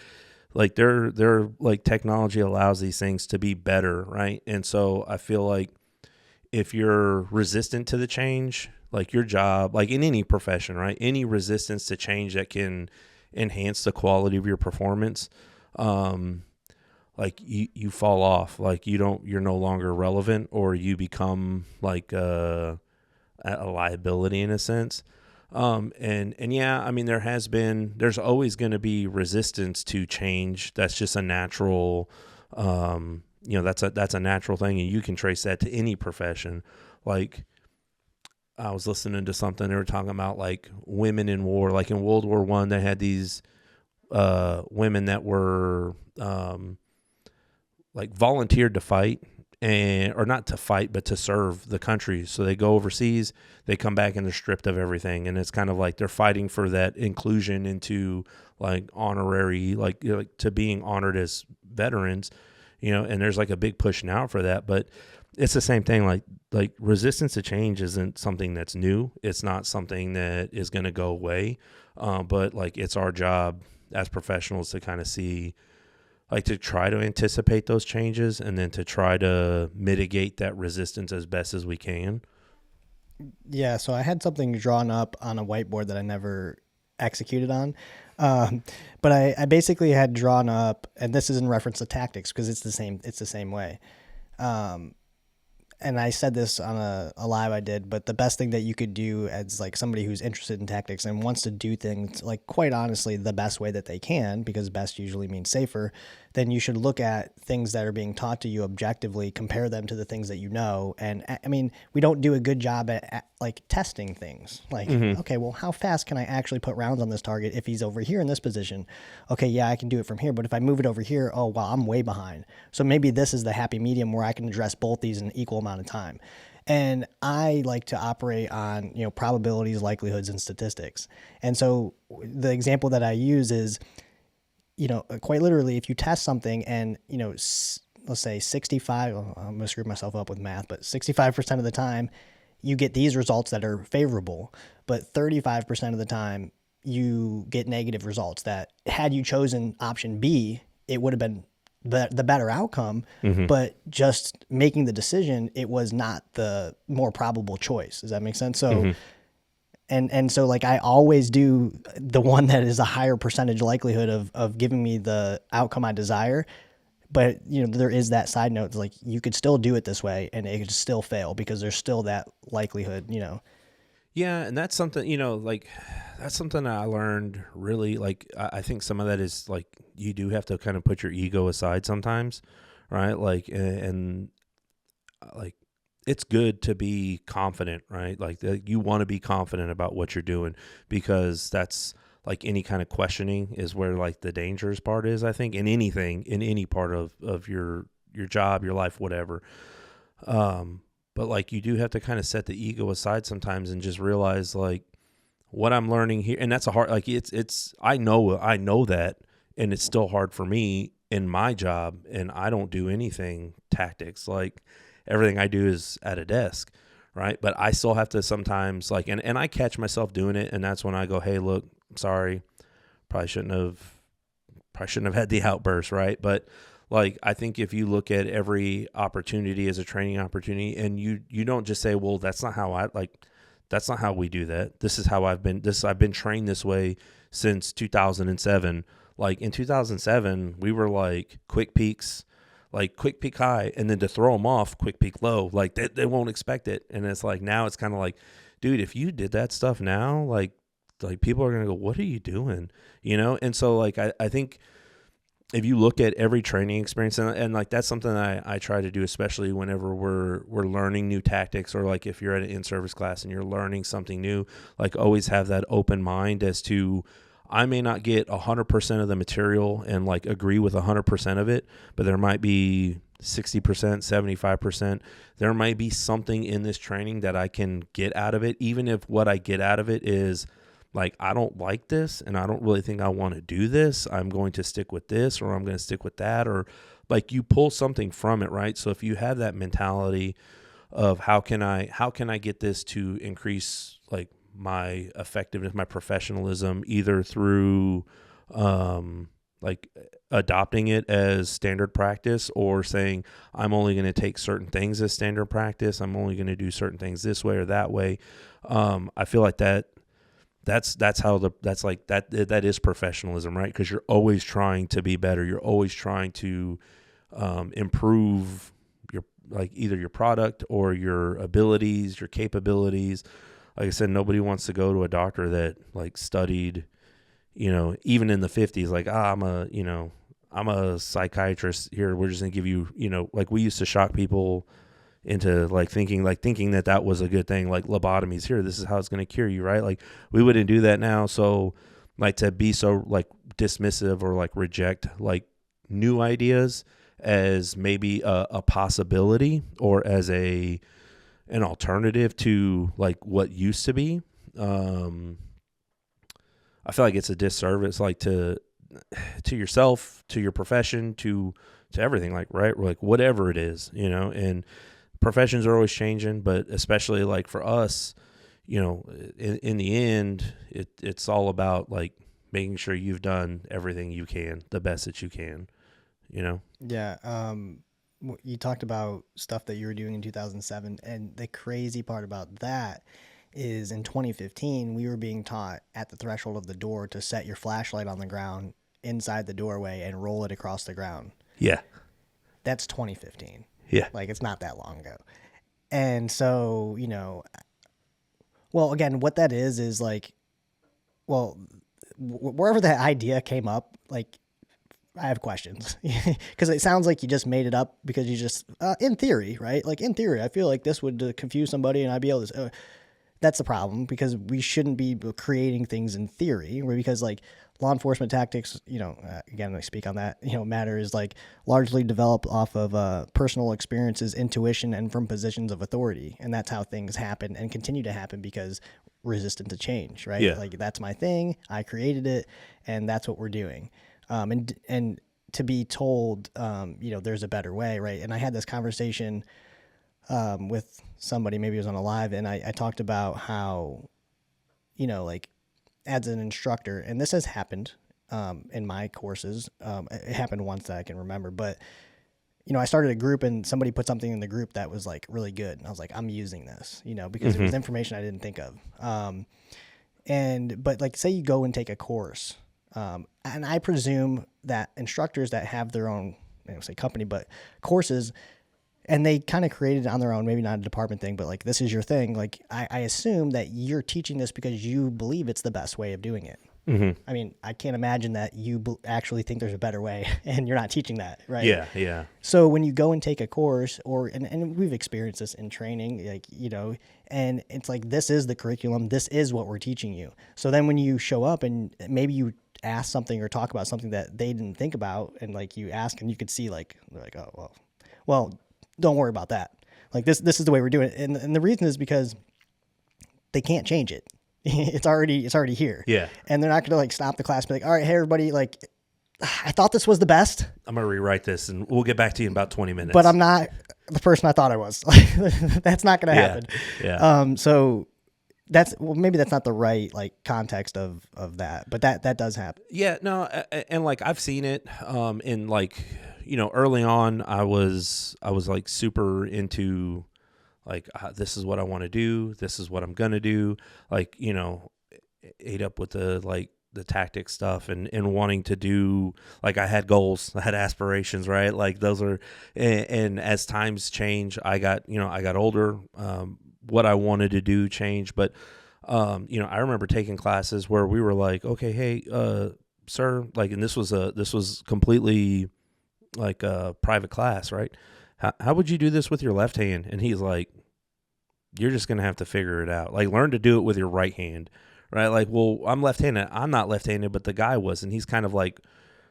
Speaker 1: they're like technology allows these things to be better. Right. And so I feel like if you're resistant to the change, like your job, like in any profession, right, any resistance to change that can enhance the quality of your performance, like you fall off, like you're no longer relevant, or you become like a liability in a sense. And yeah, I mean, there's always going to be resistance to change. That's just a natural, you know, that's a natural thing, and you can trace that to any profession. Like I was listening to something, they were talking about like women in war, like in World War I, they had these, women that were, like volunteered to fight, or not to fight, but to serve the country. So they go overseas, they come back and they're stripped of everything. And it's kind of like they're fighting for that inclusion into like honorary, like, you know, like to being honored as veterans, you know, and there's like a big push now for that. But it's the same thing. Like resistance to change isn't something that's new. It's not something that is going to go away. But like it's our job as professionals to kind of see, like to try to anticipate those changes and then to try to mitigate that resistance as best as we can.
Speaker 2: Yeah, so I had something drawn up on a whiteboard that I never executed on. But I basically had drawn up, and this is in reference to tactics because it's the same way. And I said this on a live I did, but the best thing that you could do as like somebody who's interested in tactics and wants to do things like quite honestly the best way that they can, because best usually means safer, then you should look at things that are being taught to you objectively, compare them to the things that you know. And I mean, we don't do a good job at like testing things. Like, okay, well, how fast can I actually put rounds on this target if he's over here in this position? Okay, yeah, I can do it from here, but if I move it over here, oh, wow, I'm way behind. So maybe this is the happy medium where I can address both these in equal amount of time. And I like to operate on, you know, probabilities, likelihoods, and statistics. And so the example that I use is, you know, quite literally, if you test something and, you know, let's say 65, I'm going to screw myself up with math, but 65% of the time you get these results that are favorable, but 35% of the time you get negative results that had you chosen option B, it would have been the better outcome, but just making the decision, it was not the more probable choice. Does that make sense? So, and so like I always do the one that is a higher percentage likelihood of giving me the outcome I desire, but there is that side note. It's like you could still do it this way and it could still fail because there's still that likelihood,
Speaker 1: Yeah, and that's something, like that's something that I learned really, like I think some of that is like you do have to kind of put your ego aside sometimes, right? Like and like it's good to be confident, right? Like you want to be confident about what you're doing, because that's like any kind of questioning is where like the dangerous part is, I think, in anything, in any part of your job, your life, whatever. But like you do have to kind of set the ego aside sometimes and just realize like what I'm learning here. And that's a hard, like I know that, and it's still hard for me in my job, and I don't do anything tactics. Like everything I do is at a desk, right? But I still have to sometimes like, and I catch myself doing it. And that's when I go, hey, look, I'm sorry. Probably shouldn't have had the outburst, right? But like, I think if you look at every opportunity as a training opportunity, and you don't just say, well, that's not how we do that. This is how I've been trained this way since 2007. Like in 2007, we were like quick peaks, like quick peak high, and then to throw them off, quick peak low. Like they won't expect it. And it's like, now it's kind of like, dude, if you did that stuff now, like people are going to go, what are you doing? And so like, I think if you look at every training experience, and like that's something that I try to do, especially whenever we're learning new tactics, or like if you're at an in-service class and you're learning something new, like always have that open mind as to, I may not get 100% of the material and like agree with 100% of it, but there might be 60%, 75%. There might be something in this training that I can get out of it, even if what I get out of it is like, I don't like this and I don't really think I want to do this. I'm going to stick with this, or I'm going to stick with that, or like you pull something from it, right? So if you have that mentality of how can I get this to increase like my effectiveness, my professionalism, either through like adopting it as standard practice, or saying I'm only going to take certain things as standard practice, I'm only going to do certain things this way or that way. I feel like that is professionalism, right? Because you're always trying to be better. You're always trying to improve your, like either your product or your abilities, your capabilities. Like I said, nobody wants to go to a doctor that like studied, even in the 50s, like, I'm a psychiatrist here. We're just gonna give you, like we used to shock people into like thinking that was a good thing, like lobotomies here, this is how it's going to cure you, right? Like we wouldn't do that now. So like to be so like dismissive or like reject like new ideas as maybe a possibility, or as an alternative to like what used to be, I feel like it's a disservice, like to yourself, to your profession, to everything, like, right? Like whatever it is, and professions are always changing, but especially like for us, in the end, it's all about like making sure you've done everything you can, the best that you can,
Speaker 2: Yeah. You talked about stuff that you were doing in 2007, and the crazy part about that is in 2015, we were being taught at the threshold of the door to set your flashlight on the ground inside the doorway and roll it across the ground.
Speaker 1: Yeah.
Speaker 2: That's 2015.
Speaker 1: Yeah.
Speaker 2: Like it's not that long ago. And so, well, again, what that is like, well, wherever that idea came up, like I have questions because it sounds like you just made it up because you just, in theory, right? Like in theory, I feel like this would confuse somebody and I'd be able to, that's the problem, because we shouldn't be creating things in theory, because like law enforcement tactics, again, I speak on that, matter is like largely developed off of personal experiences, intuition, and from positions of authority. And that's how things happen and continue to happen because resistant to change, right?
Speaker 1: Yeah.
Speaker 2: Like that's my thing. I created it and that's what we're doing. And to be told, there's a better way, right? And I had this conversation with somebody, maybe it was on a live, and I talked about how, like as an instructor, and this has happened in my courses. It happened once that I can remember, but I started a group and somebody put something in the group that was like really good. And I was like, I'm using this, because it was information I didn't think of. But like, say you go and take a course, and I presume that instructors that have their own don't say company, but courses. And they kind of created it on their own, maybe not a department thing, but like, this is your thing. Like, I assume that you're teaching this because you believe it's the best way of doing it.
Speaker 1: Mm-hmm.
Speaker 2: I mean, I can't imagine that you actually think there's a better way and you're not teaching that, right?
Speaker 1: Yeah, yeah.
Speaker 2: So when you go and take a course and we've experienced this in training, like, and it's like, this is the curriculum. This is what we're teaching you. So then when you show up and maybe you ask something or talk about something that they didn't think about, and like you ask and you could see like, they're like, oh, well, don't worry about that. Like this is the way we're doing it. And the reason is because they can't change it. It's already here.
Speaker 1: Yeah.
Speaker 2: And they're not going to like stop the class and be like, all right, hey everybody, like, I thought this was the best.
Speaker 1: I'm going to rewrite this and we'll get back to you in about 20 minutes.
Speaker 2: But I'm not the person I thought I was. That's not going to happen.
Speaker 1: Yeah.
Speaker 2: So maybe that's not the right like context of that, but that does happen.
Speaker 1: Yeah, no. And like, I've seen it, in like, early on I was like super into like, this is what I want to do. This is what I'm going to do. Like, ate up with the tactic stuff and wanting to do, like, I had goals, I had aspirations, right? Like those are, and as times change, I got older, what I wanted to do changed. But, I remember taking classes where we were like, okay, hey, sir, like, and this was completely like a private class, right? How would you do this with your left hand? And he's like, you're just going to have to figure it out. Like, learn to do it with your right hand, right? Like, well, I'm left-handed. I'm not left-handed, but the guy was. And he's kind of like,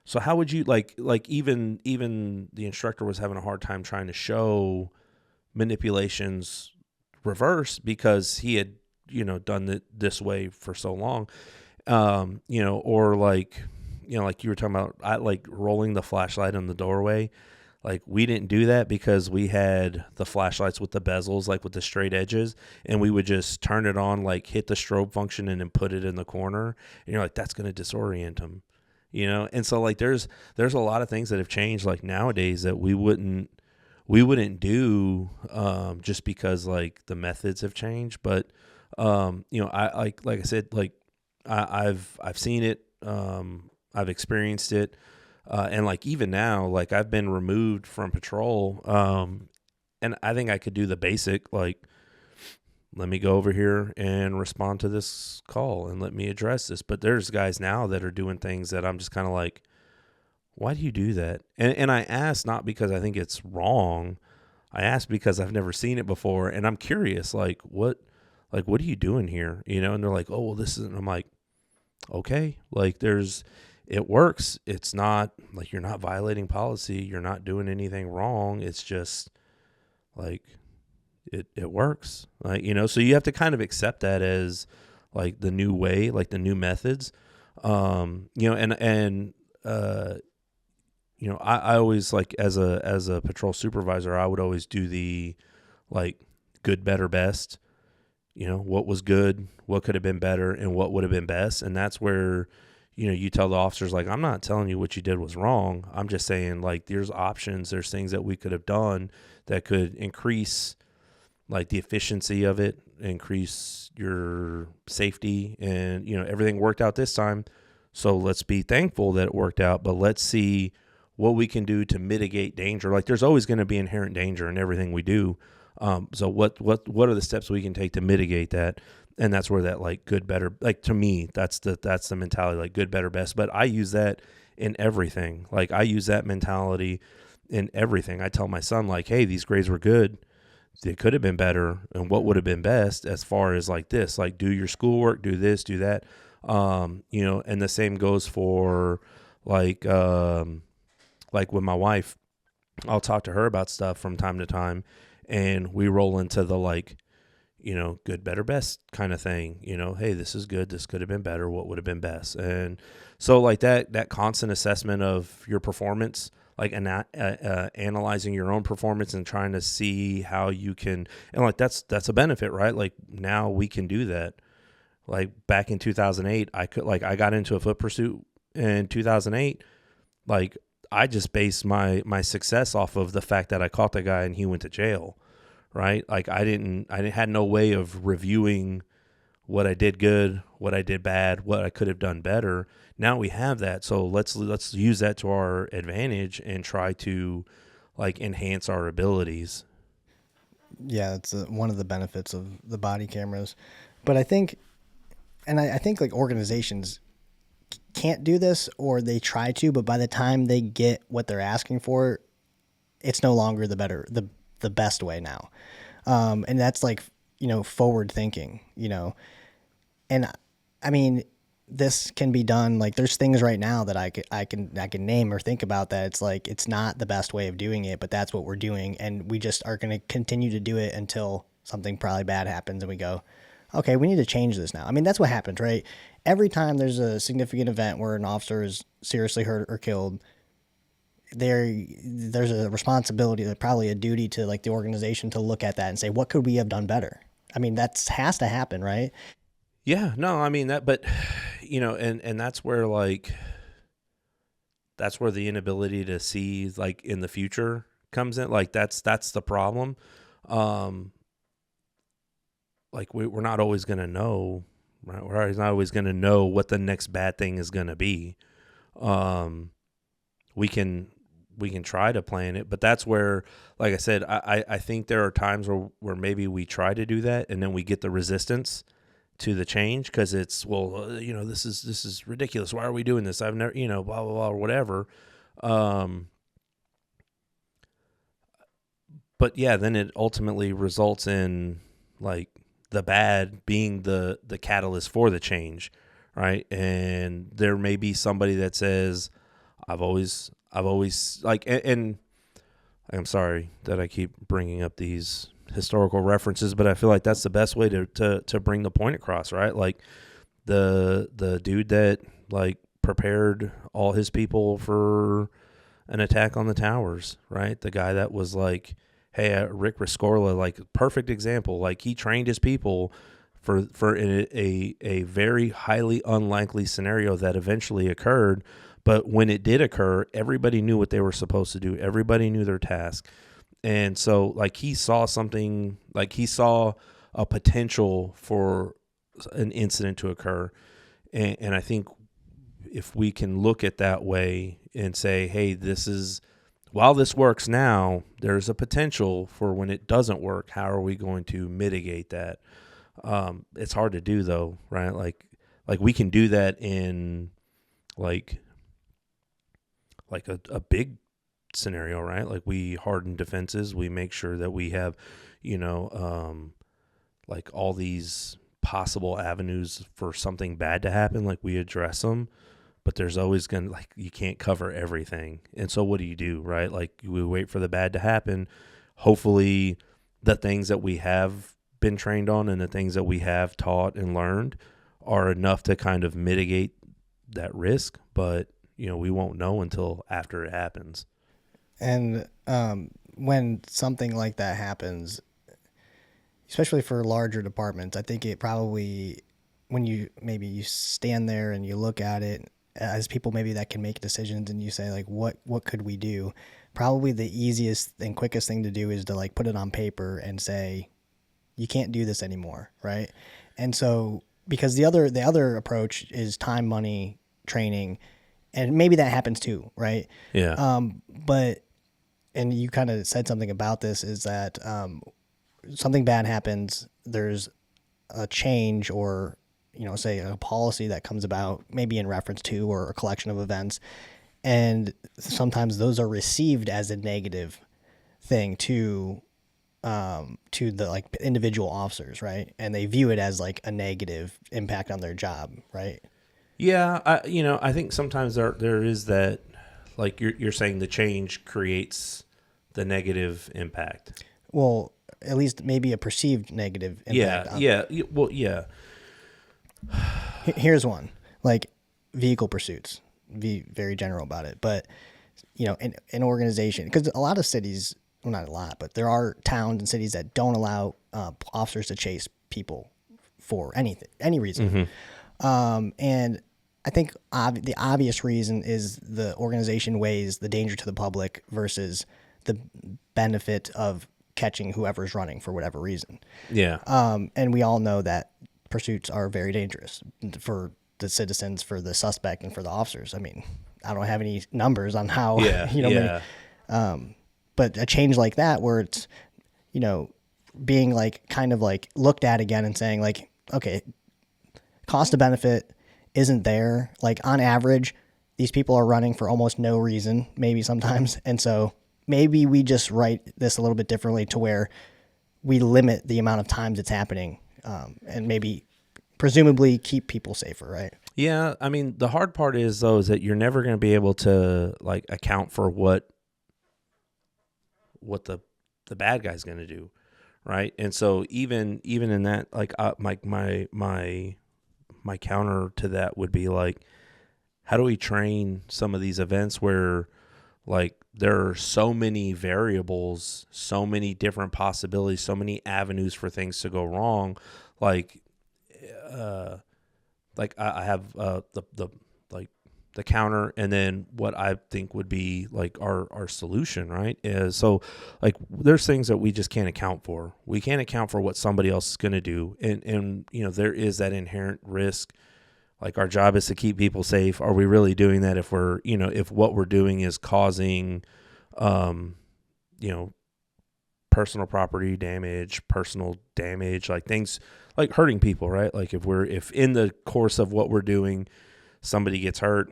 Speaker 1: so how would you, like even the instructor was having a hard time trying to show manipulations reverse because he had, done it this way for so long. Or like, like you were talking about, like rolling the flashlight in the doorway. Like, we didn't do that because we had the flashlights with the bezels, like with the straight edges, and we would just turn it on, like hit the strobe function and then put it in the corner. And you're like, that's going to disorient them, And so like, there's a lot of things that have changed like nowadays that we wouldn't do, just because like the methods have changed. But, I, like I said, like I've seen it, I've experienced it. And like, even now, like, I've been removed from patrol. And I think I could do the basic, like, let me go over here and respond to this call and let me address this. But there's guys now that are doing things that I'm just kind of like, why do you do that? And I ask not because I think it's wrong. I ask because I've never seen it before. And I'm curious, what are you doing here? And they're like, oh, well, this is, and I'm like, okay, like it works. It's not like you're not violating policy. You're not doing anything wrong. It's just like it works. Like, so you have to kind of accept that as like the new way, like the new methods. I always, like, as a patrol supervisor, I would always do the like good, better, best. What was good, what could have been better, and what would have been best. And that's where you tell the officers, like, I'm not telling you what you did was wrong. I'm just saying, like, there's options. There's things that we could have done that could increase, like, the efficiency of it, increase your safety, and, everything worked out this time. So let's be thankful that it worked out, but let's see what we can do to mitigate danger. Like, there's always going to be inherent danger in everything we do. So what are the steps we can take to mitigate that? And that's where that, like, good, better, like, to me, that's the mentality, like, good, better, best. But I use that in everything. Like, I use that mentality in everything. I tell my son, like, hey, these grades were good. They could have been better. And what would have been best as far as like this, like, do your schoolwork, do this, do that. And the same goes for like with my wife. I'll talk to her about stuff from time to time, and we roll into the, like, good, better, best kind of thing. Hey, this is good. This could have been better. What would have been best? And so, like, that constant assessment of your performance, like, analyzing your own performance and trying to see how you can, and like, that's a benefit, right? Like, now we can do that. Like, back in 2008, I got into a foot pursuit in 2008. Like, I just based my success off of the fact that I caught the guy and he went to jail. Right? Like, I had no way of reviewing what I did good, what I did bad, what I could have done better. Now we have that, so let's use that to our advantage and try to like enhance our abilities.
Speaker 2: Yeah, it's one of the benefits of the body cameras. But I think, and I think like organizations can't do this, or they try to, but by the time they get what they're asking for, it's no longer the best way now. And that's like, forward thinking, and I mean, this can be done. Like there's things right now that I can name or think about that it's like, it's not the best way of doing it, but that's what we're doing. And we just are going to continue to do it until something probably bad happens and we go, okay, we need to change this now. I mean, that's what happens, right? Every time there's a significant event where an officer is seriously hurt or killed, there's a responsibility, probably a duty to like the organization to look at that and say, what could we have done better? I mean, that has to happen, right?
Speaker 1: Yeah, no, I mean that, but and that's where the inability to see like in the future comes in. Like that's the problem. Like we're not always going to know, right? We're not always going to know what the next bad thing is going to be. We can try to plan it, but that's where, like I said, I think there are times where maybe we try to do that and then we get the resistance to the change because it's, well, this is ridiculous. Why are we doing this? I've never, blah, blah, blah, or whatever. But yeah, then it ultimately results in like the bad being the catalyst for the change, right? And there may be somebody that says, I've always like, and I'm sorry that I keep bringing up these historical references, but I feel like that's the best way to bring the point across, right? Like the dude that like prepared all his people for an attack on the towers, right? The guy that was like, hey, Rick Rescorla, like perfect example. Like he trained his people for a very highly unlikely scenario that eventually occurred. But when it did occur, everybody knew what they were supposed to do. Everybody knew their task. And so like he saw something, like he saw a potential for an incident to occur. And I think if we can look at that way and say, hey, while this works now, there's a potential for when it doesn't work. How are we going to mitigate that? It's hard to do though, right? Like we can do that in like a big scenario, right? Like we harden defenses. We make sure that we have, like all these possible avenues for something bad to happen. Like we address them, but there's always you can't cover everything. And so what do, right? Like we wait for the bad to happen. Hopefully the things that we have been trained on and the things that we have taught and learned are enough to kind of mitigate that risk. But, we won't know until after it happens.
Speaker 2: And when something like that happens, especially for larger departments, I think it probably, when you stand there and you look at it as people maybe that can make decisions and you say like, what could we do? Probably the easiest and quickest thing to do is to like put it on paper and say, you can't do this anymore, right? And so, because the other approach is time, money, training, and maybe that happens too, right?
Speaker 1: Yeah.
Speaker 2: But, and you kind of said something about this, is that something bad happens, there's a change or, say a policy that comes about maybe in reference to or a collection of events. And sometimes those are received as a negative thing to the like individual officers, right? And they view it as like a negative impact on their job, right?
Speaker 1: Yeah, I think sometimes there is that, like you're saying, the change creates the negative impact.
Speaker 2: Well, at least maybe a perceived negative impact.
Speaker 1: Well, yeah.
Speaker 2: Here's one, like vehicle pursuits. Be very general about it, but an organization, because a lot of cities, well, not a lot, but there are towns and cities that don't allow officers to chase people for any reason. Mm-hmm. And I think the obvious reason is the organization weighs the danger to the public versus the benefit of catching whoever's running for whatever reason.
Speaker 1: Yeah.
Speaker 2: And we all know that pursuits are very dangerous for the citizens, for the suspect, and for the officers. I mean, I don't have any numbers on how, but a change like that where it's, being like kind of like looked at again and saying like, okay, cost to benefit isn't there. Like on average, these people are running for almost no reason, maybe sometimes. And so maybe we just write this a little bit differently to where we limit the amount of times it's happening, and maybe presumably keep people safer, right?
Speaker 1: Yeah. I mean, the hard part is though, is that you're never going to be able to like account for what the bad guy's going to do. Right. And so even in that, like my counter to that would be like, how do we train some of these events where like there are so many variables, so many different possibilities, so many avenues for things to go wrong. Like I have the counter, and then what I think would be like our solution, right? Is so like there's things that we just can't account for. We can't account for what somebody else is going to do, and there is that inherent risk. Like our job is to keep people safe. Are we really doing that if we're if what we're doing is causing personal property damage, personal damage, like things like hurting people, right? Like if in the course of what we're doing somebody gets hurt,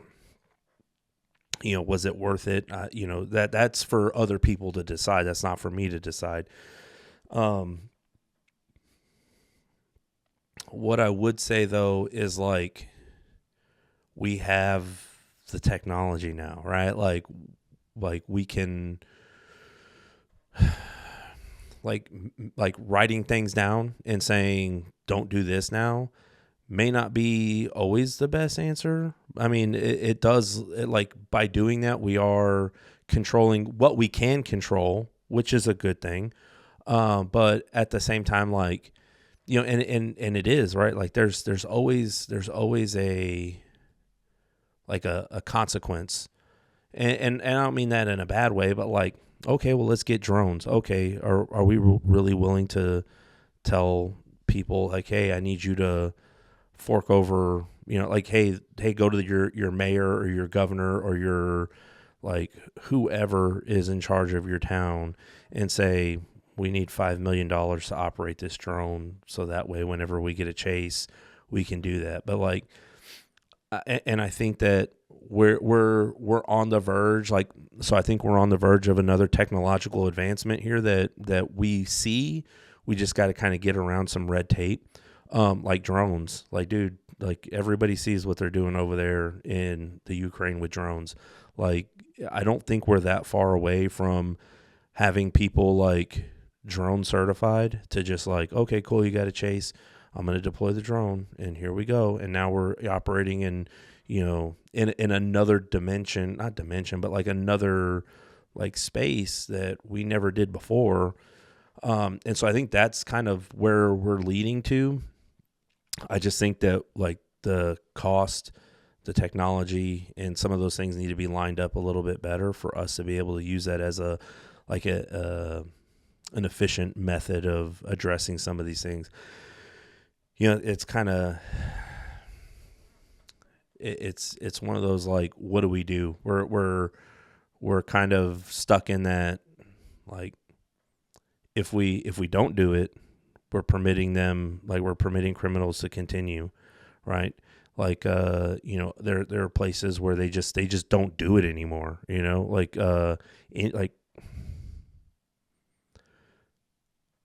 Speaker 1: was it worth it? That's for other people to decide. That's not for me to decide. What I would say though is like we have the technology now, right? Like we can like writing things down and saying don't do this now may not be always the best answer. I mean, it does, like by doing that, we are controlling what we can control, which is a good thing. But at the same time, like, and it is, right? Like there's always a consequence. And I don't mean that in a bad way, but like, okay, well, let's get drones. Okay. Are we really willing to tell people like, hey, I need you to fork over, like, hey, go to your mayor or your governor or your like whoever is in charge of your town and say, we need $5 million to operate this drone. So that way, whenever we get a chase, we can do that. But like, and I think that we're on the verge, like, so I think we're on the verge of another technological advancement here that we see. We just got to kind of get around some red tape. Like drones, like, dude, like everybody sees what they're doing over there in the Ukraine with drones. Like, I don't think we're that far away from having people like drone certified to just like, okay, cool. You got a chase. I'm going to deploy the drone and here we go. And now we're operating in, in another not dimension, but like another like space that we never did before. And so I think that's kind of where we're leading to. I just think that like the cost, the technology, and some of those things need to be lined up a little bit better for us to be able to use that as an efficient method of addressing some of these things. It's kind of, it's one of those like, what do we do? We're kind of stuck in that, like, if we don't do it, we're permitting criminals to continue, right? Like, there are places where they just don't do it anymore, like,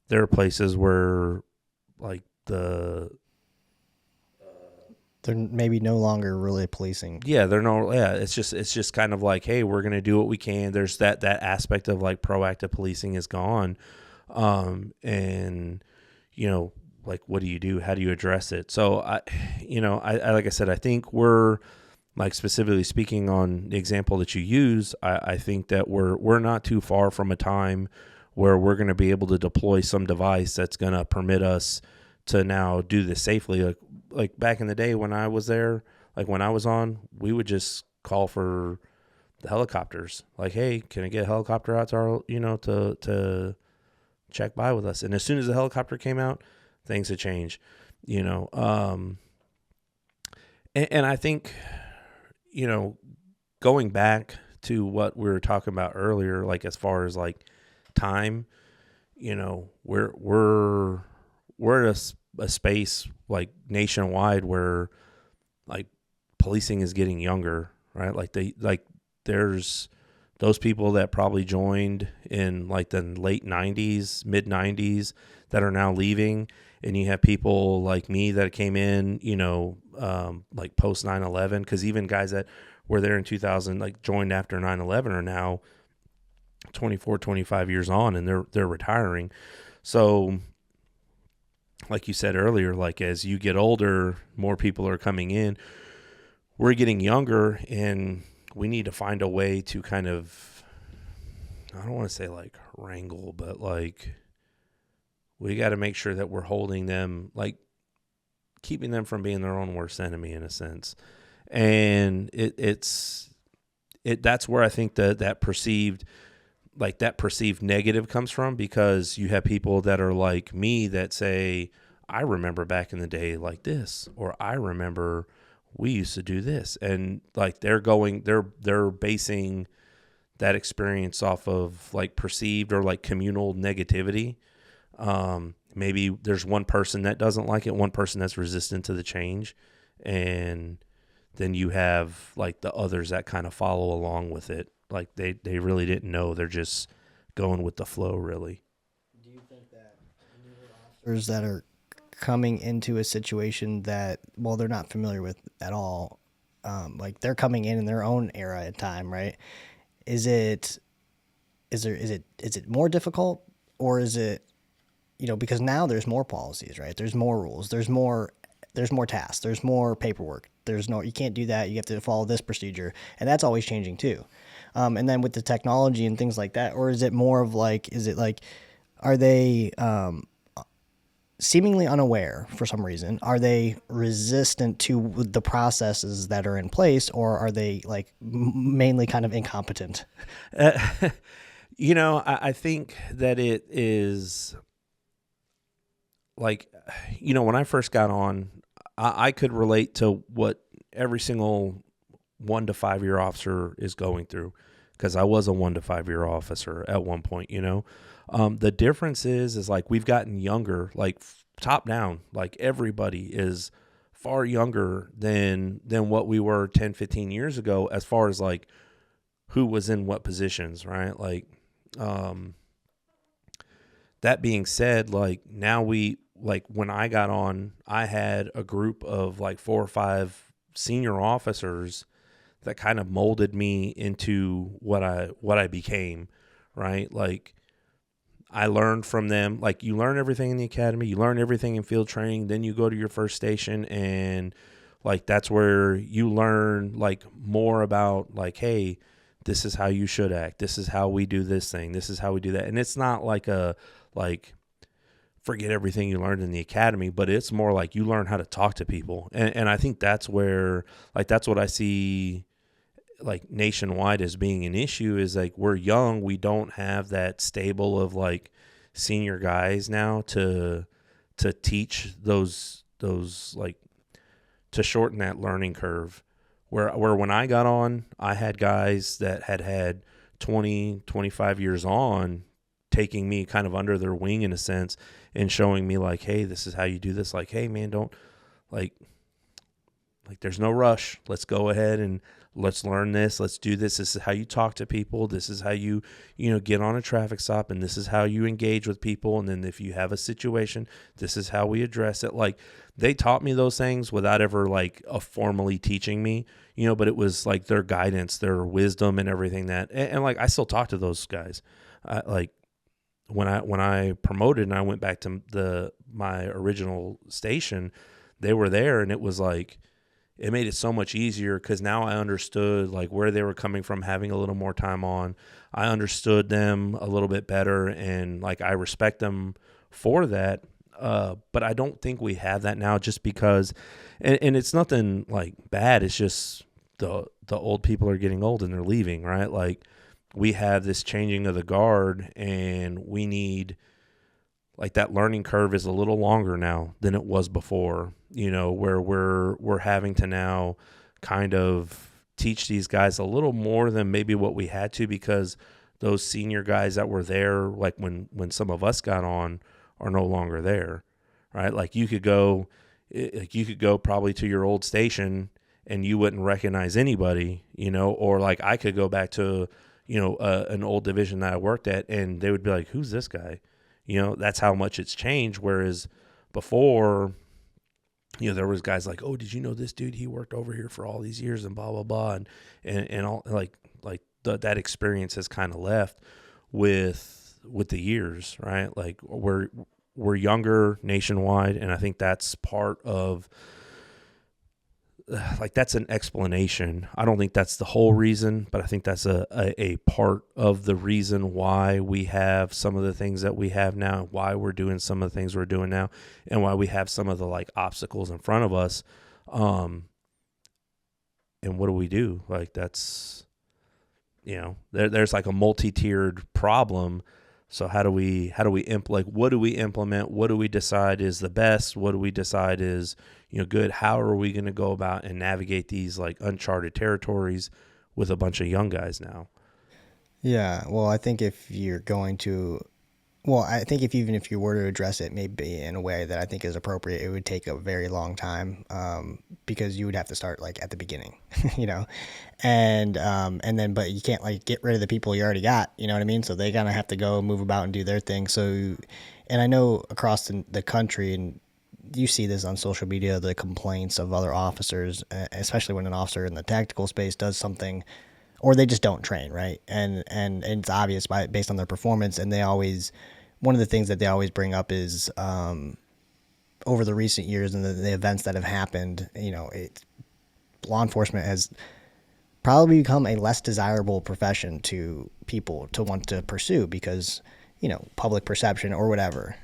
Speaker 1: there are places where like they're
Speaker 2: maybe no longer really policing.
Speaker 1: Yeah, it's just kind of like, hey, we're going to do what we can. There's that aspect of like proactive policing is gone. And like, what do you do? How do you address it? So I like I said, I think we're like, specifically speaking on the example that you use, I think that we're not too far from a time where we're going to be able to deploy some device that's going to permit us to now do this safely. Like back in the day when I was there, like when I was on, we would just call for the helicopters. Like, hey, can I get a helicopter out to our, to check by with us? And as soon as the helicopter came out, things had changed. you know. And I think, you know, going back to what we were talking about earlier, like as far as like time, you know, we're at a space like nationwide where like policing is getting younger, right? There's those people that probably joined in like the late 90s, mid 90s that are now leaving. And you have people like me that came in, you know, like post 9/11, because even guys that were there in 2000, like joined after 9/11, are now 24, 25 years on, and they're retiring. So like you said earlier, like as you get older, more people are coming in. We're getting younger, and we need to find a way to kind of, I don't want to say like wrangle, but like we got to make sure that we're holding them, like keeping them from being their own worst enemy in a sense. And that's where I think that perceived negative comes from, because you have people that are like me that say, I remember back in the day like this, or I remember we used to do this. And like they're basing that experience off of like perceived or like communal negativity. Maybe there's one person that doesn't like it, one person that's resistant to the change, and then you have like the others that kind of follow along with it. Like they really didn't know. They're just going with the flow, really.
Speaker 2: Do you think that newer officers that are coming into a situation that, well, they're not familiar with at all, like they're coming in their own era and time, right? Is it more difficult, or is it, you know, because now there's more policies, right? There's more rules, there's more tasks, there's more paperwork. You can't do that. You have to follow this procedure, and that's always changing too. And then with the technology and things like that, or is it more of like, are they seemingly unaware for some reason? Are they resistant to the processes that are in place, or are they like mainly kind of incompetent?
Speaker 1: You know, I think that it is like, you know, when I first got on, I could relate to what every single 1 to 5 year officer is going through, because I was a 1 to 5 year officer at one point, you know. The difference is like we've gotten younger, like top down, like everybody is far younger than what we were 10, 15 years ago, as far as like who was in what positions, right? Like, that being said, like now when I got on, I had a group of like 4 or 5 senior officers that kind of molded me into what I became, right? Like I learned from them. Like you learn everything in the academy, you learn everything in field training, then you go to your first station, and like that's where you learn like more about like, hey, this is how you should act. This is how we do this thing. This is how we do that. And it's not like forget everything you learned in the academy, but it's more like you learn how to talk to people. And I think that's where, like, that's what I see like nationwide as being an issue, is like we're young. We don't have that stable of like senior guys now to teach those like to shorten that learning curve. Where when I got on, I had guys that had 20, 25 years on taking me kind of under their wing in a sense and showing me like, hey, this is how you do this. Like, hey man, don't like there's no rush. Let's go ahead and let's learn this. Let's do this. This is how you talk to people. This is how you get on a traffic stop, and this is how you engage with people. And then if you have a situation, this is how we address it. Like they taught me those things without ever like formally teaching me, but it was like their guidance, their wisdom and everything and like, I still talk to those guys. Like when I promoted and I went back to my original station, they were there, and it was like, it made it so much easier because now I understood like where they were coming from, having a little more time on. I understood them a little bit better, and like I respect them for that. But I don't think we have that now, just because, and it's nothing like bad. It's just the old people are getting old and they're leaving, right? Like we have this changing of the guard, and we need like that learning curve is a little longer now than it was before, where we're having to now kind of teach these guys a little more than maybe what we had to, because those senior guys that were there, like when some of us got on, are no longer there, right? Like you could go probably to your old station and you wouldn't recognize anybody, or like I could go back to, an old division that I worked at and they would be like, who's this guy? That's how much it's changed. Whereas before, there was guys like, oh, did you know this dude? He worked over here for all these years and blah, blah, blah. And all that experience has kind of left with the years, right? Like we're younger nationwide. And I think that's part of, like, that's an explanation. I don't think that's the whole reason, but I think that's a part of the reason why we have some of the things that we have now, why we're doing some of the things we're doing now, and why we have some of the like obstacles in front of us. And what do? Like that's, there's like a multi-tiered problem. So how do we what do we implement? What do we decide is the best? What do we decide is, good? How are we going to go about and navigate these like uncharted territories with a bunch of young guys now?
Speaker 2: Yeah. Well, I think if you're going to, even if you were to address it maybe in a way that I think is appropriate, it would take a very long time, because you would have to start like at the beginning, and then, but you can't like get rid of the people you already got, you know what I mean? So they kind of have to go move about and do their thing. So, and I know across the country, and you see this on social media, the complaints of other officers, especially when an officer in the tactical space does something, or they just don't train, right? And it's obvious based on their performance. And one of the things that they always bring up is, over the recent years and the events that have happened, law enforcement has probably become a less desirable profession to people to want to pursue because, public perception or whatever.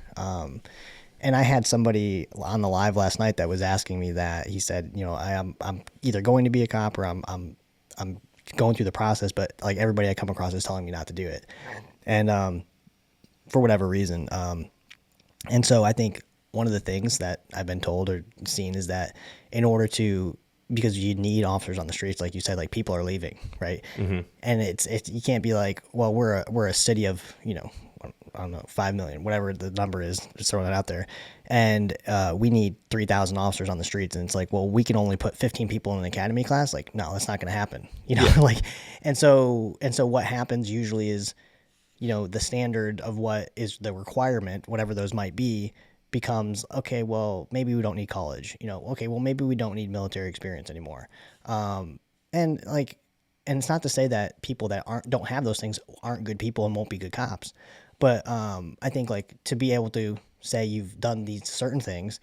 Speaker 2: And I had somebody on the live last night that was asking me that. He said, I'm either going to be a cop or I'm going through the process, but like everybody I come across is telling me not to do it. And for whatever reason. And so I think one of the things that I've been told or seen is that because you need officers on the streets, like you said, like people are leaving, right? Mm-hmm. And it's you can't be like, well, we're a city of, I don't know, 5 million, whatever the number is, just throwing that out there. And we need 3,000 officers on the streets. And it's like, well, we can only put 15 people in an academy class. Like, no, that's not going to happen. Yeah. And so what happens usually is, the standard of what is the requirement, whatever those might be, becomes, okay, well, maybe we don't need college, okay, well, maybe we don't need military experience anymore. And it's not to say that people that don't have those things aren't good people and won't be good cops. But I think like to be able to say you've done these certain things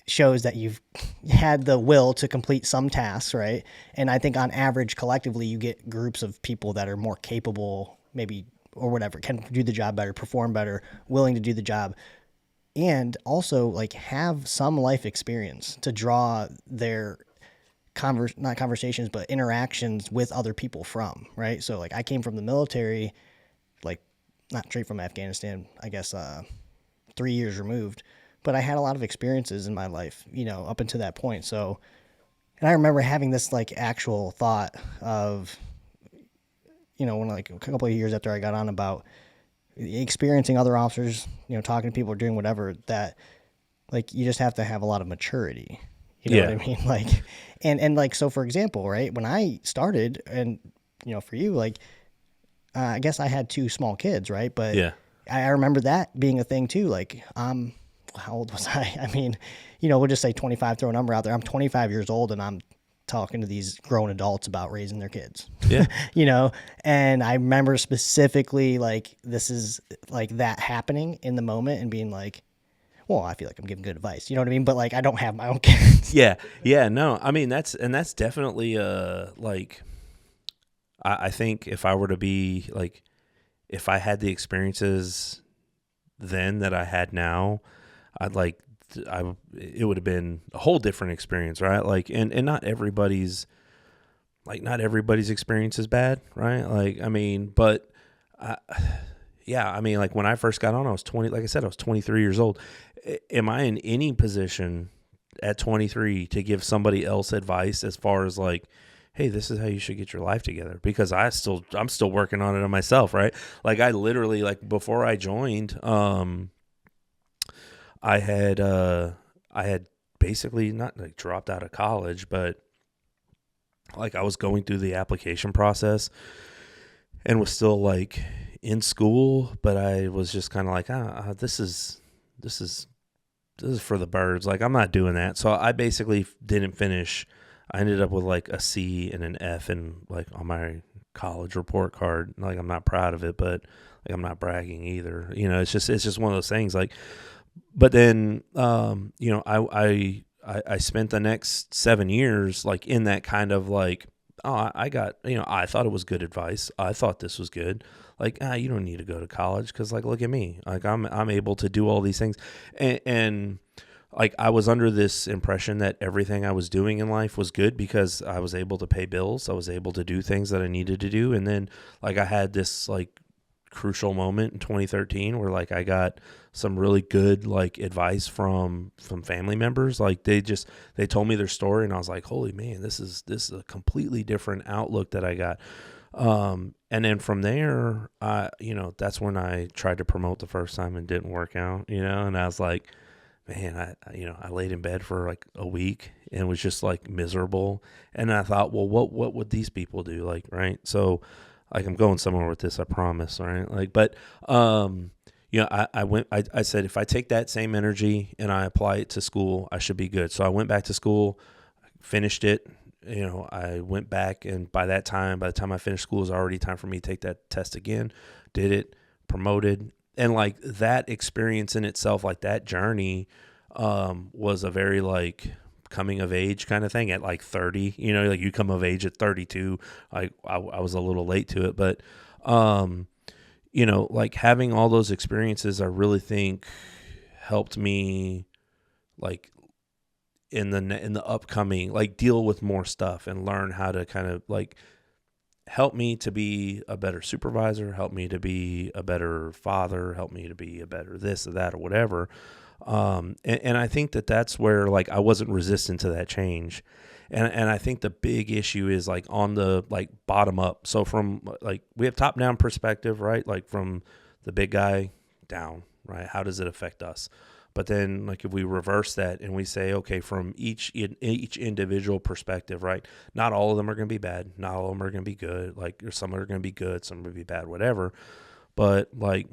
Speaker 2: shows that you've had the will to complete some tasks, right? And I think on average, collectively, you get groups of people that are more capable, maybe, or whatever, can do the job better, perform better, willing to do the job, and also like have some life experience to draw their not conversations, but interactions with other people from, right? So like I came from the military, like not straight from Afghanistan, I guess 3 years removed, but I had a lot of experiences in my life, up until that point. So, and I remember having this like actual thought of, when like a couple of years after I got on, about experiencing other officers, talking to people or doing whatever, that like you just have to have a lot of maturity. You know what I mean? Like, and like, so for example, right, when I started, and, for you, like, I guess I had 2 small kids, right? But yeah, I remember that being a thing too. Like, how old was I? I mean, we'll just say 25, throw a number out there. I'm 25 years old and I'm talking to these grown adults about raising their kids. Yeah. And I remember specifically like, this is like that happening in the moment and being like, well, I feel like I'm giving good advice, you know what I mean? But like, I don't have my own kids.
Speaker 1: Yeah. No, I mean, that's definitely like, I think if I were to be like, if I had the experiences then that I had now, it would have been a whole different experience, right? Like, and not everybody's experience is bad, right? Like, I mean, but yeah, I mean, like when I first got on, I was 20, like I said, I was 23 years old. Am I in any position at 23 to give somebody else advice as far as like, hey, this is how you should get your life together? Because I'm still working on it on myself, right? Like I literally, like before I joined, I had basically not like dropped out of college, but like I was going through the application process and was still like in school, but I was just kind of like, this is for the birds. Like I'm not doing that. So I basically didn't finish. I ended up with like a C and an F and like on my college report card. Like I'm not proud of it, but like I'm not bragging either. You know, it's just one of those things. Like, but then you know, I spent the next 7 years like in that kind of like, oh, I got, you know, I thought it was good advice. I thought this was good. Like, you don't need to go to college because, like, look at me. Like, I'm able to do all these things. And like, I was under this impression that everything I was doing in life was good because I was able to pay bills. I was able to do things that I needed to do. And then, like, I had this, like, crucial moment in 2013 where, like, I got some really good, like, advice from family members. Like, they told me their story, and I was like, holy man, this is a completely different outlook that I got. And then from there, you know, that's when I tried to promote the first time and didn't work out, you know, and I was like, man, I laid in bed for like a week and was just like miserable. And I thought, well, what would these people do? Like, right. So like, I'm going somewhere with this, I promise. Right. Like, but, you know, I said, if I take that same energy and I apply it to school, I should be good. So I went back to school, finished it. You know, I went back, and by the time I finished school, it was already time for me to take that test again. Did it, promoted, and like that experience in itself, like that journey, was a very like coming of age kind of thing at like 30. You know, like you come of age at 32. I was a little late to it, but you know, like having all those experiences, I really think helped me like in the upcoming, like deal with more stuff and learn how to kind of like help me to be a better supervisor, help me to be a better father, help me to be a better this or that or whatever. And I think that's where like I wasn't resistant to that change. And I think the big issue is like on the like bottom up. So from like we have top down perspective, right? Like from the big guy down, right? How does it affect us? But then, like, if we reverse that and we say, okay, from each individual perspective, right? Not all of them are going to be bad. Not all of them are going to be good. Like, some are going to be good, some are going to be bad, whatever. But, like,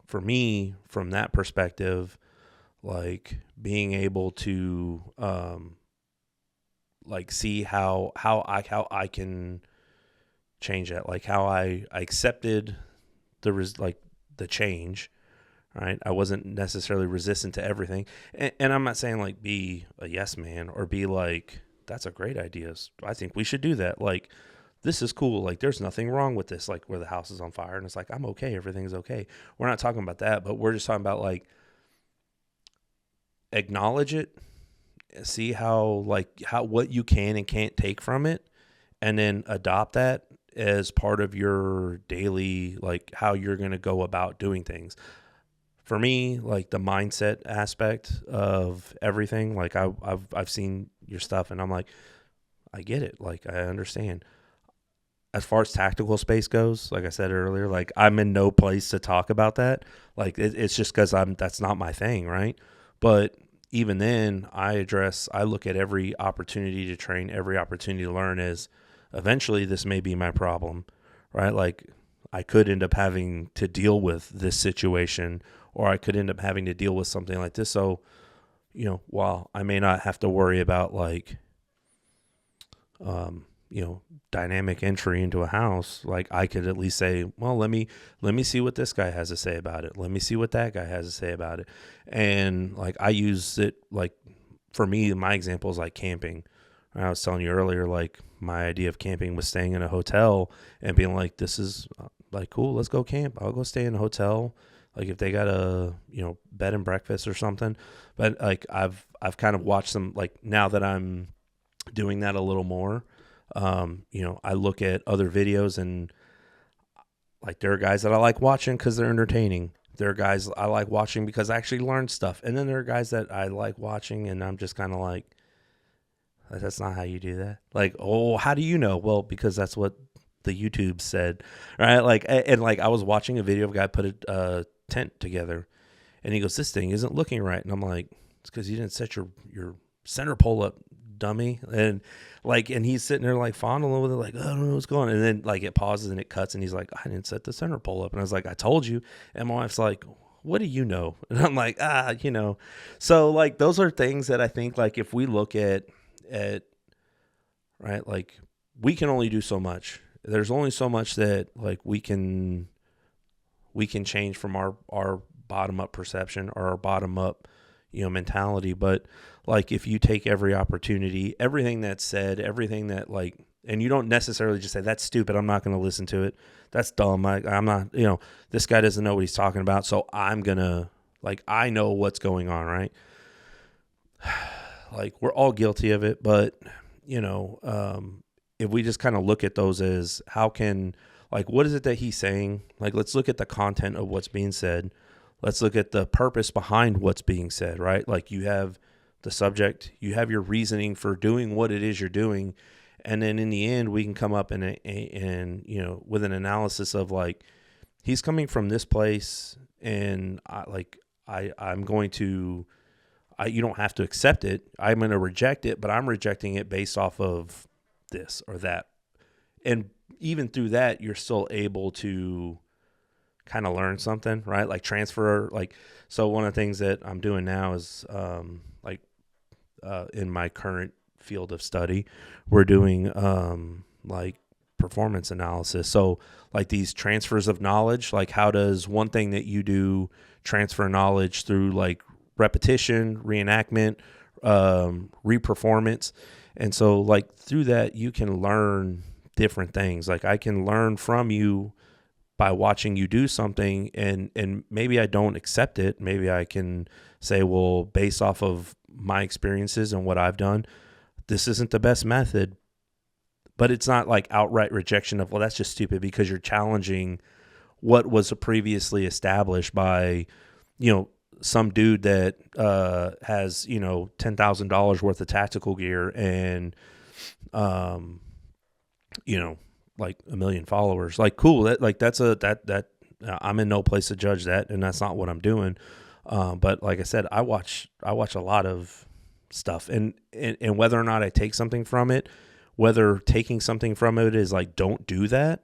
Speaker 1: for me, from that perspective, like, being able to, like, see how I can change that. Like, how I accepted the change. Right. I wasn't necessarily resistant to everything. And I'm not saying like be a yes man or be like, that's a great idea. I think we should do that. Like, this is cool. Like, there's nothing wrong with this. Like, where the house is on fire and it's like, I'm okay. Everything's okay. We're not talking about that, but we're just talking about like, acknowledge it, see what you can and can't take from it, and then adopt that as part of your daily, like how you're going to go about doing things. For me, like the mindset aspect of everything, like I've seen your stuff and I'm like, I get it. Like, I understand. As far as tactical space goes, like I said earlier, like I'm in no place to talk about that. Like it's just because that's not my thing, right? But even then, I look at every opportunity to train, every opportunity to learn as eventually this may be my problem, right? Like I could end up having to deal with this situation, or I could end up having to deal with something like this. So, you know, while I may not have to worry about like, you know, dynamic entry into a house, like I could at least say, well, let me see what this guy has to say about it. Let me see what that guy has to say about it. And like, I use it, like for me, my example is like camping. I was telling you earlier, like my idea of camping was staying in a hotel and being like, this is like, cool, let's go camp. I'll go stay in a hotel. Like if they got a, you know, bed and breakfast or something. But like I've kind of watched them, like now that I'm doing that a little more, you know, I look at other videos and Like there are guys that I like watching because they're entertaining. There are guys I like watching because I actually learn stuff. And then there are guys that I like watching and I'm just kind of like, that's not how you do that. Like, oh, how do you know? Well, because that's what the YouTube said, right? Like, and like I was watching a video of a guy put a tent together and he goes, this thing isn't looking right. And I'm like, it's because you didn't set your center pole up, dummy. And like, and he's sitting there like fondling with it, like, I don't know what's going on. And then like it pauses and it cuts and he's like, I didn't set the center pole up. And I was like, I told you. And my wife's like, what do you know? And I'm like, you know. So like those are things that I think like if we look at right, like we can only do so much. There's only so much that like we can change from our bottom up perception or our bottom up, you know, mentality. But like if you take every opportunity, everything that's said, everything that like, and you don't necessarily just say that's stupid, I'm not going to listen to it, that's dumb, I'm not, you know, this guy doesn't know what he's talking about, so I'm gonna, like, I know what's going on, right? Like we're all guilty of it, but you know, if we just kind of look at those as how can, like, what is it that he's saying? Like, let's look at the content of what's being said. Let's look at the purpose behind what's being said, right? Like you have the subject, you have your reasoning for doing what it is you're doing. And then in the end, we can come up and you know, with an analysis of like, he's coming from this place and I'm going to, you don't have to accept it. I'm going to reject it, but I'm rejecting it based off of this or that. And even through that, you're still able to kind of learn something, right? Like transfer, like, so one of the things that I'm doing now is in my current field of study, we're doing like performance analysis. So like these transfers of knowledge, like how does one thing that you do transfer knowledge through like repetition, reenactment, reperformance. And so like through that, you can learn different things. Like I can learn from you by watching you do something, and maybe I don't accept it. Maybe I can say, well, based off of my experiences and what I've done, this isn't the best method. But it's not like outright rejection of, well, that's just stupid, because you're challenging what was previously established by, you know, some dude that has, you know, $10,000 worth of tactical gear and, you know, like 1 million followers. Like, cool. That I'm in no place to judge that, and that's not what I'm doing. But like I said, I watch a lot of stuff, and whether or not I take something from it, whether taking something from it is like, don't do that,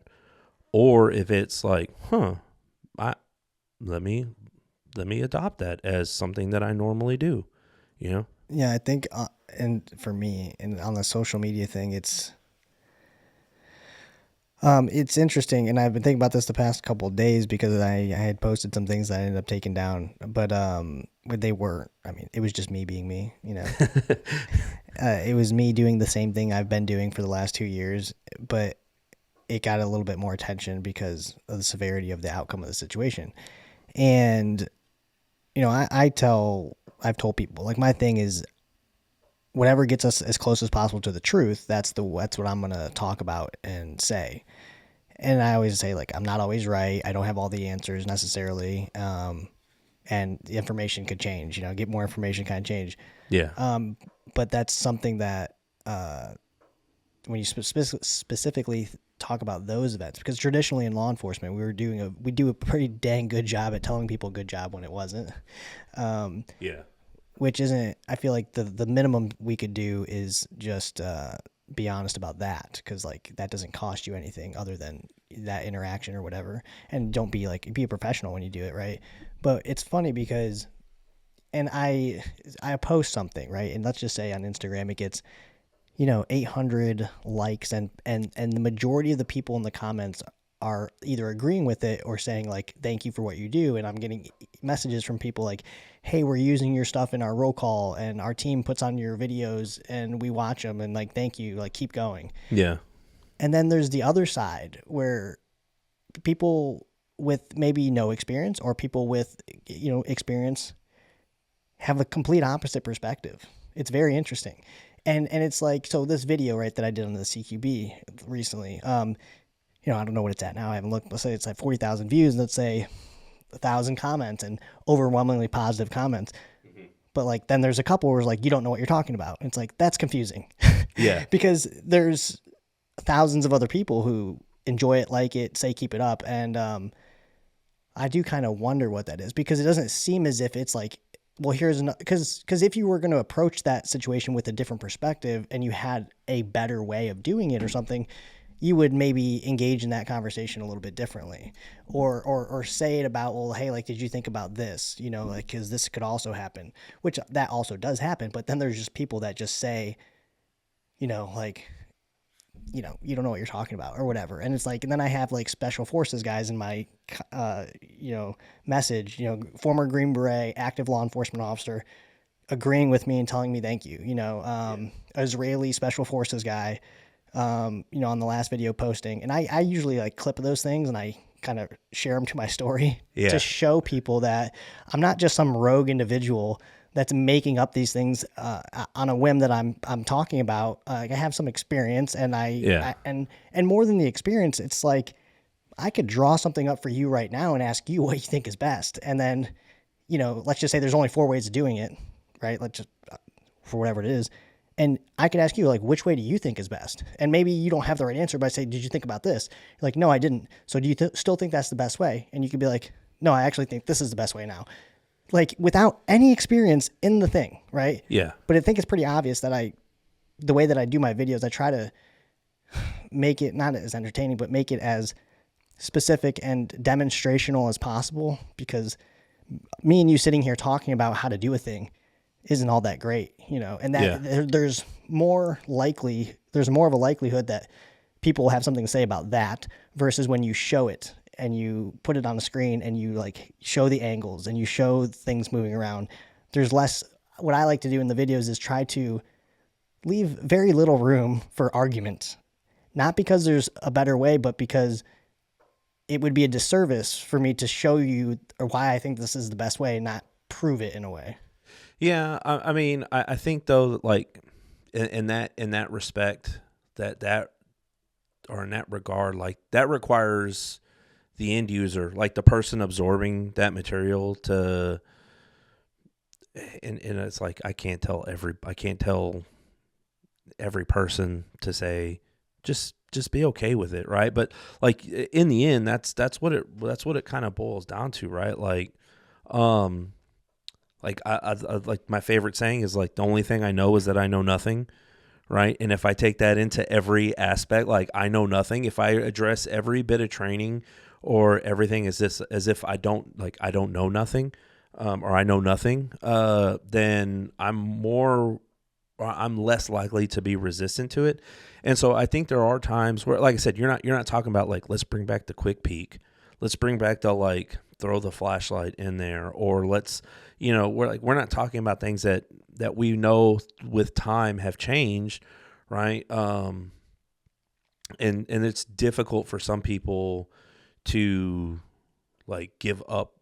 Speaker 1: or if it's like, let me adopt that as something that I normally do, you know?
Speaker 2: Yeah, I think, and for me, and on the social media thing, it's interesting, and I've been thinking about this the past couple of days because I had posted some things that I ended up taking down, but they weren't. I mean, it was just me being me, you know. It was me doing the same thing I've been doing for the last 2 years, but it got a little bit more attention because of the severity of the outcome of the situation. And you know, I've told people, like, my thing is whatever gets us as close as possible to the truth, that's what I'm going to talk about and say. And I always say, like, I'm not always right. I don't have all the answers necessarily. And the information could change, you know, get more information kind of change.
Speaker 1: Yeah.
Speaker 2: But that's something that, when you specifically talk about those events, because traditionally in law enforcement, we do a pretty dang good job at telling people good job when it wasn't.
Speaker 1: Yeah.
Speaker 2: Which isn't, I feel like the minimum we could do is just be honest about that, because like that doesn't cost you anything other than that interaction or whatever. And don't be a professional when you do it, right? But it's funny because, and I post something, right? And let's just say on Instagram it gets, you know, 800 likes, and the majority of the people in the comments are either agreeing with it or saying like, thank you for what you do. And I'm getting messages from people like, hey, we're using your stuff in our roll call, and our team puts on your videos and we watch them, and like, thank you, like, keep going.
Speaker 1: Yeah.
Speaker 2: And then there's the other side where people with maybe no experience or people with, you know, experience have a complete opposite perspective. It's very interesting. And it's like, so this video, right, that I did on the CQB recently, I don't know what it's at now. I haven't looked. Let's say it's like 40,000 views. Let's say 1,000 comments and overwhelmingly positive comments. But like, then there's a couple where it's like, you don't know what you're talking about. It's like, that's confusing.
Speaker 1: Yeah.
Speaker 2: Because there's thousands of other people who enjoy it, like it, say, keep it up. And I do kind of wonder what that is, because it doesn't seem as if it's like, well, here's another, because if you were going to approach that situation with a different perspective and you had a better way of doing it or something, you would maybe engage in that conversation a little bit differently, or say it about, well, hey, like, did you think about this? Like, because this could also happen, which that also does happen. But then there's just people that just say, like, you don't know what you're talking about or whatever. And it's like, and then I have like special forces guys in my, message, former Green Beret, active law enforcement officer, agreeing with me and telling me thank you, Israeli special forces guy, on the last video posting. And I usually like clip those things and I kind of share them to my story to show people that I'm not just some rogue individual that's making up these things on a whim that I'm talking about. I have some experience, and and more than the experience, it's like I could draw something up for you right now and ask you what you think is best. And then, let's just say there's only 4 ways of doing it, right? Let's just, for whatever it is. And I could ask you, like, which way do you think is best? And maybe you don't have the right answer, but I say, did you think about this? You're like, no, I didn't. So do you still think that's the best way? And you could be like, no, I actually think this is the best way now. Like, without any experience in the thing, right?
Speaker 1: Yeah.
Speaker 2: But I think it's pretty obvious that the way that I do my videos, I try to make it not as entertaining, but make it as specific and demonstrational as possible, because me and you sitting here talking about how to do a thing isn't all that great, and that there's more of a likelihood that people will have something to say about that versus when you show it and you put it on the screen and you like show the angles and you show things moving around. There's less. What I like to do in the videos is try to leave very little room for argument, not because there's a better way, but because it would be a disservice for me to show you or why I think this is the best way and not prove it in a way.
Speaker 1: Yeah, I mean, I think though that like in that respect, that or in that regard, like that requires the end user, like the person absorbing that material to, and it's like I can't tell every person to say just be okay with it, right? But like in the end, that's what it kind of boils down to, right? Like, like I like my favorite saying is like, the only thing I know is that I know nothing, right? And if I take that into every aspect, like I know nothing, if I address every bit of training or everything as if I don't know nothing, or I know nothing, then I'm less likely to be resistant to it. And so I think there are times where, like I said, you're not talking about like, let's bring back the quick peek. Let's bring back the like throw the flashlight in there, or let's, we're not talking about things that we know with time have changed, right? And it's difficult for some people to like give up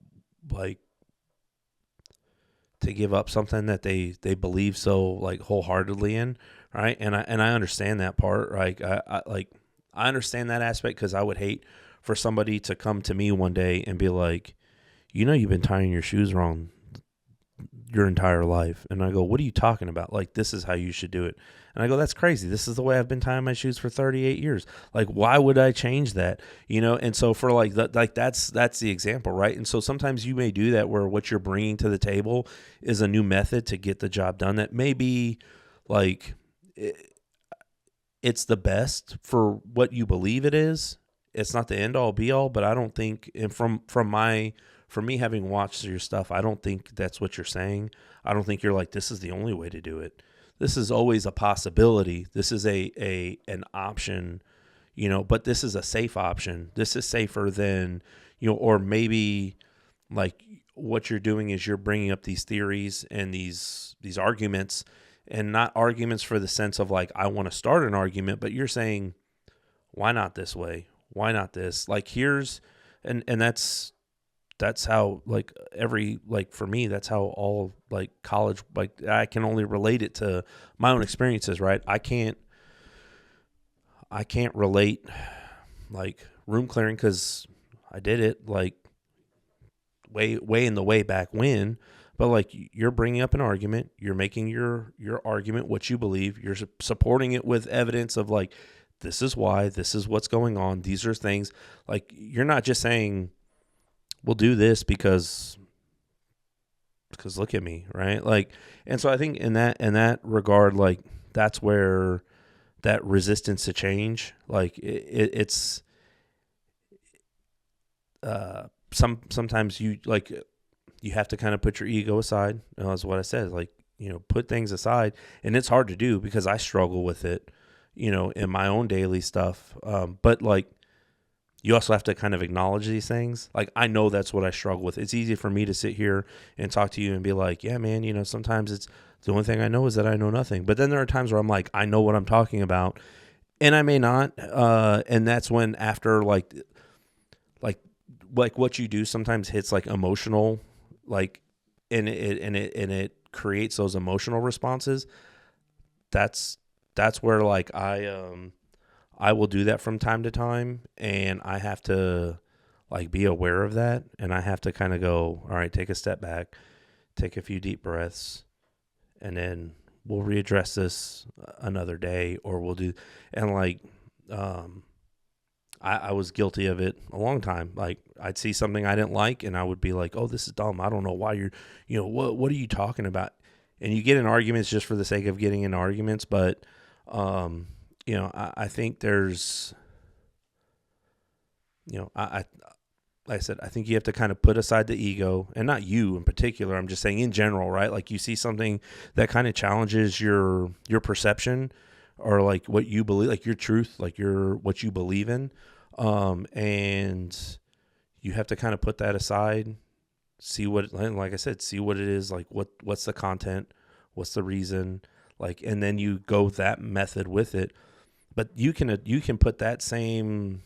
Speaker 1: something that they believe so like wholeheartedly in, right? And I understand that part, right? I understand that aspect, because I would hate for somebody to come to me one day and be like, you've been tying your shoes wrong your entire life. And I go, what are you talking about? Like, this is how you should do it. And I go, that's crazy. This is the way I've been tying my shoes for 38 years. Like, why would I change that? And so for like that's the example, right? And so sometimes you may do that, where what you're bringing to the table is a new method to get the job done that may be like, it's the best for what you believe it is. It's not the end all be all, but I don't think, and from me having watched your stuff, I don't think that's what you're saying. I don't think you're like, this is the only way to do it. This is always a possibility. This is an option, but this is a safe option. This is safer than, or maybe like what you're doing is you're bringing up these theories and these arguments, and not arguments for the sense of like, I want to start an argument, but you're saying, why not this way? Why not this? Like, here's, and that's how like for me, that's how all like college, like I can only relate it to my own experiences, right? I can't relate like room clearing, because I did it like way in the way back when. But like, you're bringing up an argument, you're making your argument, what you believe, you're supporting it with evidence of like, this is why, this is what's going on, these are things. Like, you're not just saying, we'll do this because look at me, right? Like, and so I think in that regard, like, that's where that resistance to change, like, it's sometimes you like, you have to kind of put your ego aside. That's what I said. Like, put things aside, and it's hard to do because I struggle with it, in my own daily stuff. But like, you also have to kind of acknowledge these things. Like, I know that's what I struggle with. It's easy for me to sit here and talk to you and be like, yeah, man, sometimes it's the only thing I know is that I know nothing. But then there are times where I'm like, I know what I'm talking about, and I may not. And that's when after like what you do sometimes hits like emotional, like, and it creates those emotional responses. That's where like I will do that from time to time, and I have to like be aware of that, and I have to kind of go, all right, take a step back, take a few deep breaths, and then we'll readdress this another day, or we'll do, and like, I was guilty of it a long time. Like, I'd see something I didn't like, and I would be like, oh, this is dumb. I don't know why what are you talking about? And you get in arguments just for the sake of getting in arguments. But, I think there's, like I said, I think you have to kind of put aside the ego, and not you in particular. I'm just saying in general, right? Like, you see something that kind of challenges your perception, or like what you believe, like your truth, like what you believe in. And you have to kind of put that aside, see what, like I said, see what it is, like what's the content, what's the reason, like, and then you go that method with it. But you can put that same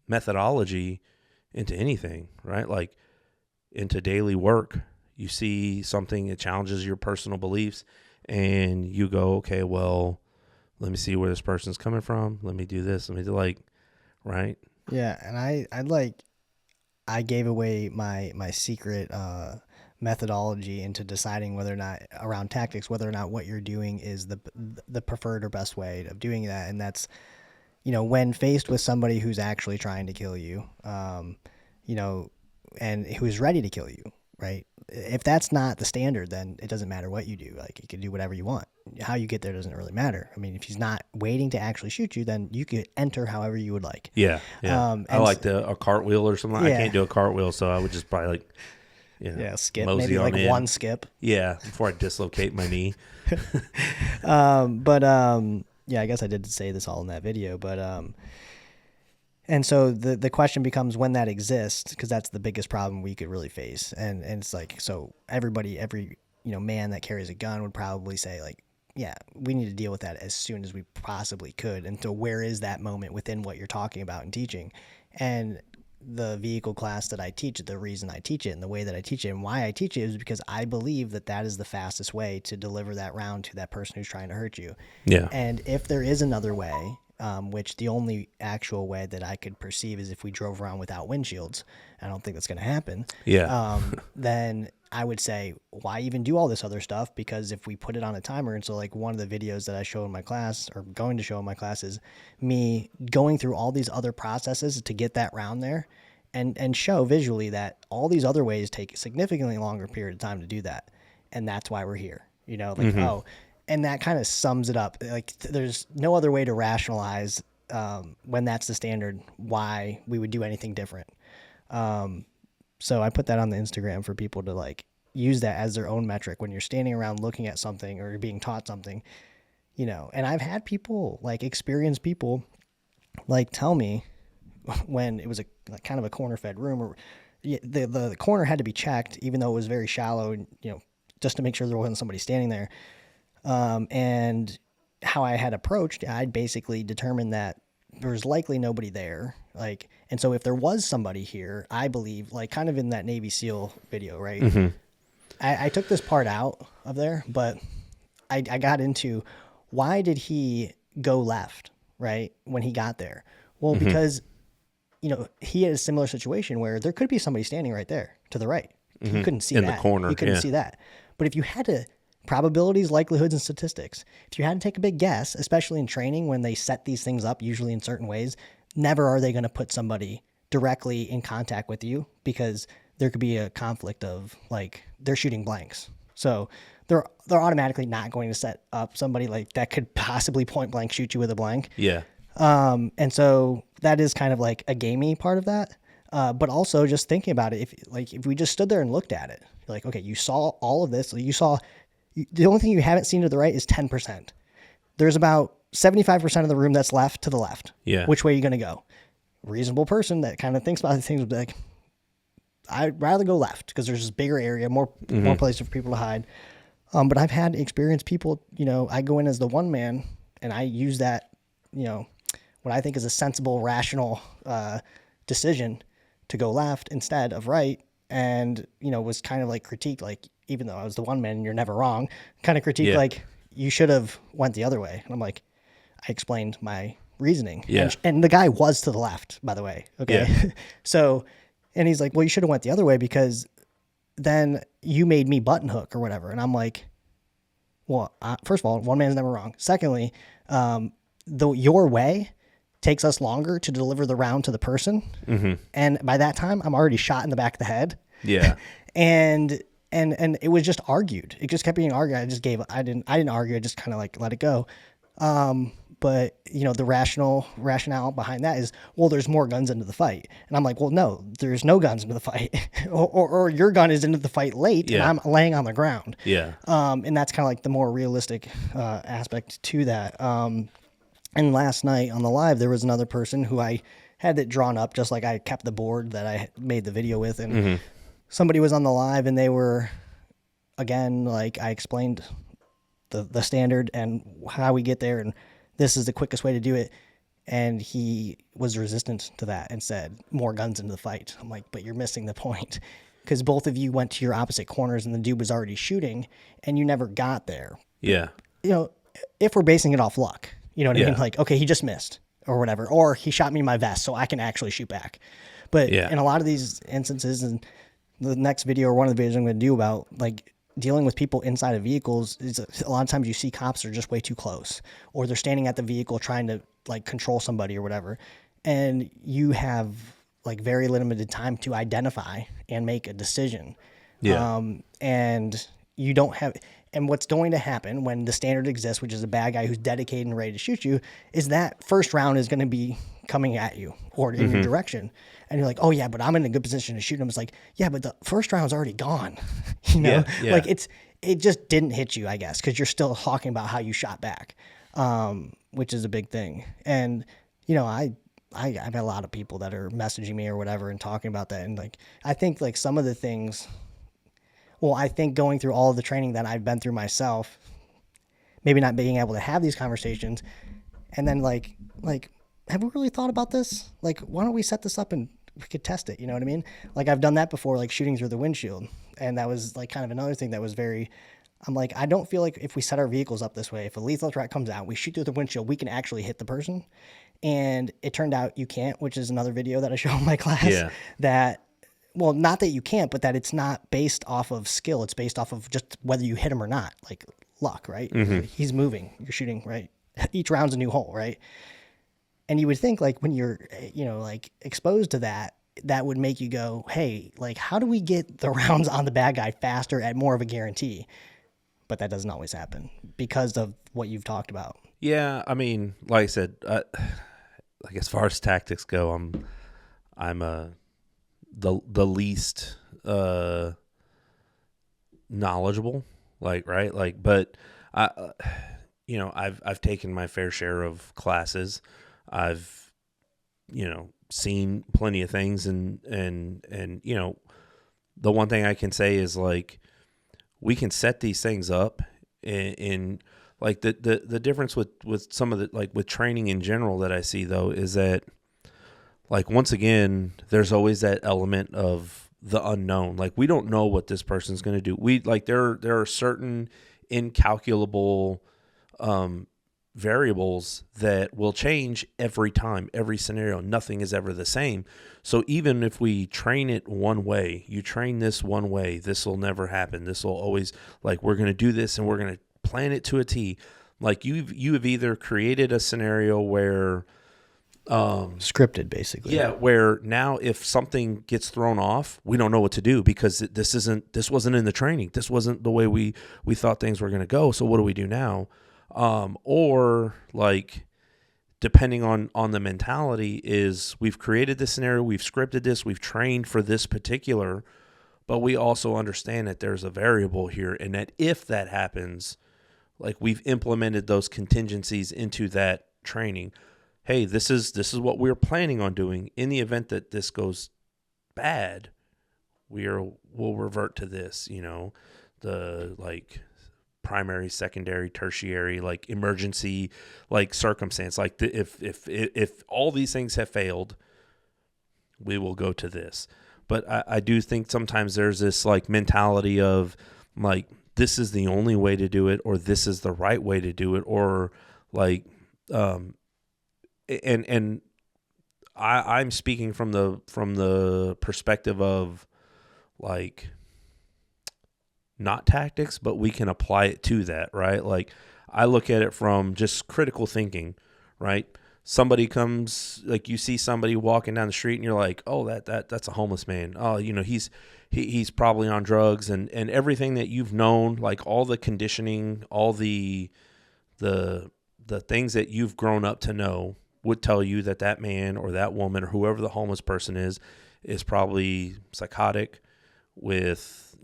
Speaker 1: methodology into anything, right? Like, into daily work. You see something that challenges your personal beliefs, and you go, okay, well, let me see where this person's coming from. Let me do this. Let me do, like, right?
Speaker 2: Yeah, and I gave away my secret methodology into deciding whether or not, around tactics, whether or not what you're doing is the preferred or best way of doing that. And that's, when faced with somebody who's actually trying to kill you, and who's ready to kill you, right? If that's not the standard, then it doesn't matter what you do. Like, you can do whatever you want. How you get there doesn't really matter. I mean, if he's not waiting to actually shoot you, then you could enter however you would like.
Speaker 1: Yeah. I like a cartwheel or something. Yeah. I can't do a cartwell, so I would just probably
Speaker 2: skip, maybe like one skip.
Speaker 1: Yeah, before I dislocate my knee.
Speaker 2: Yeah, I guess I did say this all in that video, but and so the question becomes when that exists, because that's the biggest problem we could really face. And it's like, so every man that carries a gun would probably say, like, yeah, we need to deal with that as soon as we possibly could. And so where is that moment within what you're talking about and teaching? And the vehicle class that I teach, the reason I teach it and the way that I teach it and why I teach it is because I believe that is the fastest way to deliver that round to that person who's trying to hurt you.
Speaker 1: Yeah.
Speaker 2: And if there is another way, which the only actual way that I could perceive is if we drove around without windshields. I don't think that's going to happen.
Speaker 1: Yeah.
Speaker 2: Then I would say, why even do all this other stuff? Because if we put it on a timer, and so like one of the videos that I show in my class, or going to show in my class, is me going through all these other processes to get that round there, and show visually that all these other ways take a significantly longer period of time to do that. And that's why we're here, and that kind of sums it up. Like, there's no other way to rationalize when that's the standard, why we would do anything different. So I put that on the Instagram for people to like use that as their own metric when you're standing around looking at something or being taught something, and I've had people, like experienced people, like tell me when it was kind of a corner fed room, or the corner had to be checked, even though it was very shallow, and, just to make sure there wasn't somebody standing there. And how I had approached, I'd basically determined that there was likely nobody there. Like, and so if there was somebody here, I believe, like kind of in that Navy SEAL video, right? Mm-hmm. I took this part out of there, but I got into, why did he go left, right? When he got there, Well, because, he had a similar situation where there could be somebody standing right there to the right. You couldn't see
Speaker 1: In
Speaker 2: that.
Speaker 1: the corner,
Speaker 2: You couldn't
Speaker 1: yeah.
Speaker 2: see that. But if you had to, probabilities, likelihoods, and statistics, if you had to take a big guess, especially in training when they set these things up, usually in certain ways, never are they going to put somebody directly in contact with you, because there could be a conflict of like they're shooting blanks. So they're automatically not going to set up somebody like that could possibly point blank shoot you with a blank.
Speaker 1: Yeah.
Speaker 2: And so that is kind of like a gamey part of that. But also just thinking about it, if we just stood there and looked at it, like, okay, you saw all of this. The only thing you haven't seen to the right is 10%. There's about 75% of the room that's left to the left.
Speaker 1: Yeah.
Speaker 2: Which way are you going to go? Reasonable person that kind of thinks about these things would be like, I'd rather go left because there's this bigger area, more places for people to hide. But I've had experienced people, I go in as the one man and I use that, what I think is a sensible, rational decision to go left instead of right. And, was kind of like critiqued, like, even though I was the one man and you're never wrong, kind of critiqued, like, you should have went the other way. And I'm like, I explained my reasoning.
Speaker 1: Yeah.
Speaker 2: And the guy was to the left, by the way. Okay.
Speaker 1: Yeah.
Speaker 2: So, and he's like, well, you should have went the other way because then you made me button hook or whatever. And I'm like, well, first of all, one man's never wrong. Secondly, your way takes us longer to deliver the round to the person. And by that time, I'm already shot in the back of the head.
Speaker 1: Yeah.
Speaker 2: And it was just argued. It just kept being argued. I didn't argue. I just kind of like let it go. But the rationale behind that is, well, there's more guns into the fight. And I'm like, well, no, there's no guns into the fight or your gun is into the fight late and I'm laying on the ground.
Speaker 1: Yeah.
Speaker 2: And that's kind of like the more realistic, aspect to that. And last night on the live, there was another person who I had it drawn up, just like I kept the board that I made the video with. And somebody was on the live and they were, again, like I explained the standard and how we get there. And this is the quickest way to do it. And he was resistant to that and said, more guns into the fight. I'm like, but you're missing the point, because both of you went to your opposite corners and the dude was already shooting and you never got there.
Speaker 1: Yeah.
Speaker 2: If we're basing it off luck, you know what I mean?
Speaker 1: Yeah.
Speaker 2: Like, okay, he just missed or whatever, or he shot me in my vest so I can actually shoot back. But in a lot of these instances, and the next video or one of the videos I'm going to do about like dealing with people inside of vehicles, is a lot of times you see cops are just way too close, or they're standing at the vehicle trying to like control somebody or whatever. And you have like very limited time to identify and make a decision.
Speaker 1: Yeah.
Speaker 2: And you don't have, and what's going to happen when the standard exists, which is a bad guy who's dedicated and ready to shoot you, is that first round is going to be coming at you or in your direction. And you're like, oh yeah, but I'm in a good position to shoot him. It's like, yeah, but the first round's already gone. Like it just didn't hit you, I guess, because you're still talking about how you shot back, which is a big thing. And, I've had a lot of people that are messaging me or whatever and talking about that. And like, I think like some of the things, I think going through all of the training that I've been through myself, maybe not being able to have these conversations, and then like, have we really thought about this? Like, why don't we set this up and we could test it? You know what I mean? Like I've done that before, like shooting through the windshield. And that was like kind of another thing that was I'm like, I don't feel like if we set our vehicles up this way, if a lethal threat comes out, we shoot through the windshield, we can actually hit the person. And it turned out you can't, which is another video that I show in my class that, well, not that you can't, but that it's not based off of skill. It's based off of just whether you hit him or not, like luck, right? He's moving, you're shooting, right? Each round's a new hole, right? And you would think like when you're, like exposed to that, that would make you go, hey, like how do we get the rounds on the bad guy faster at more of a guarantee? But that doesn't always happen because of what you've talked about. Yeah.
Speaker 1: I mean, like I said, like as far as tactics go, I'm the least knowledgeable, right? Like, but I've taken my fair share of classes. I've seen plenty of things, and the one thing I can say is like we can set these things up in like the difference with some of the, like with training in general that I see though is that like once again there's always that element of the unknown. Like we don't know what this person's going to do. We like there are certain incalculable variables that will change every time, every scenario. Nothing is ever the same. So even if we train it one way, you train this one way, this will never happen. This will always, like, we're going to do this and we're going to plan it to a T. Like you have either created a scenario where
Speaker 2: scripted, basically.
Speaker 1: yeah, where now if something gets thrown off, we don't know what to do because this wasn't in the training. This wasn't the way we thought things were going to go. So what do we do now? Or like, depending on the mentality, is we've created this scenario, we've scripted this, we've trained for this particular, but we also understand that there's a variable here, and that if that happens, like, we've implemented those contingencies into that training. Hey, this is what we're planning on doing. In the event that this goes bad, we'll revert to this, the like primary, secondary, tertiary, like emergency, like circumstance. Like if all these things have failed, we will go to this. But I do think sometimes there's this like mentality of like, this is the only way to do it, or this is the right way to do it, or like, and I'm speaking from the perspective of like, not tactics, but we can apply it to that, right? Like, I look at it from just critical thinking, right? Somebody comes, like, you see somebody walking down the street and you're like, oh, that's a homeless man. Oh, he's probably on drugs, and everything that you've known, like all the conditioning, all the things that you've grown up to know would tell you that man or that woman or whoever the homeless person is probably psychotic with,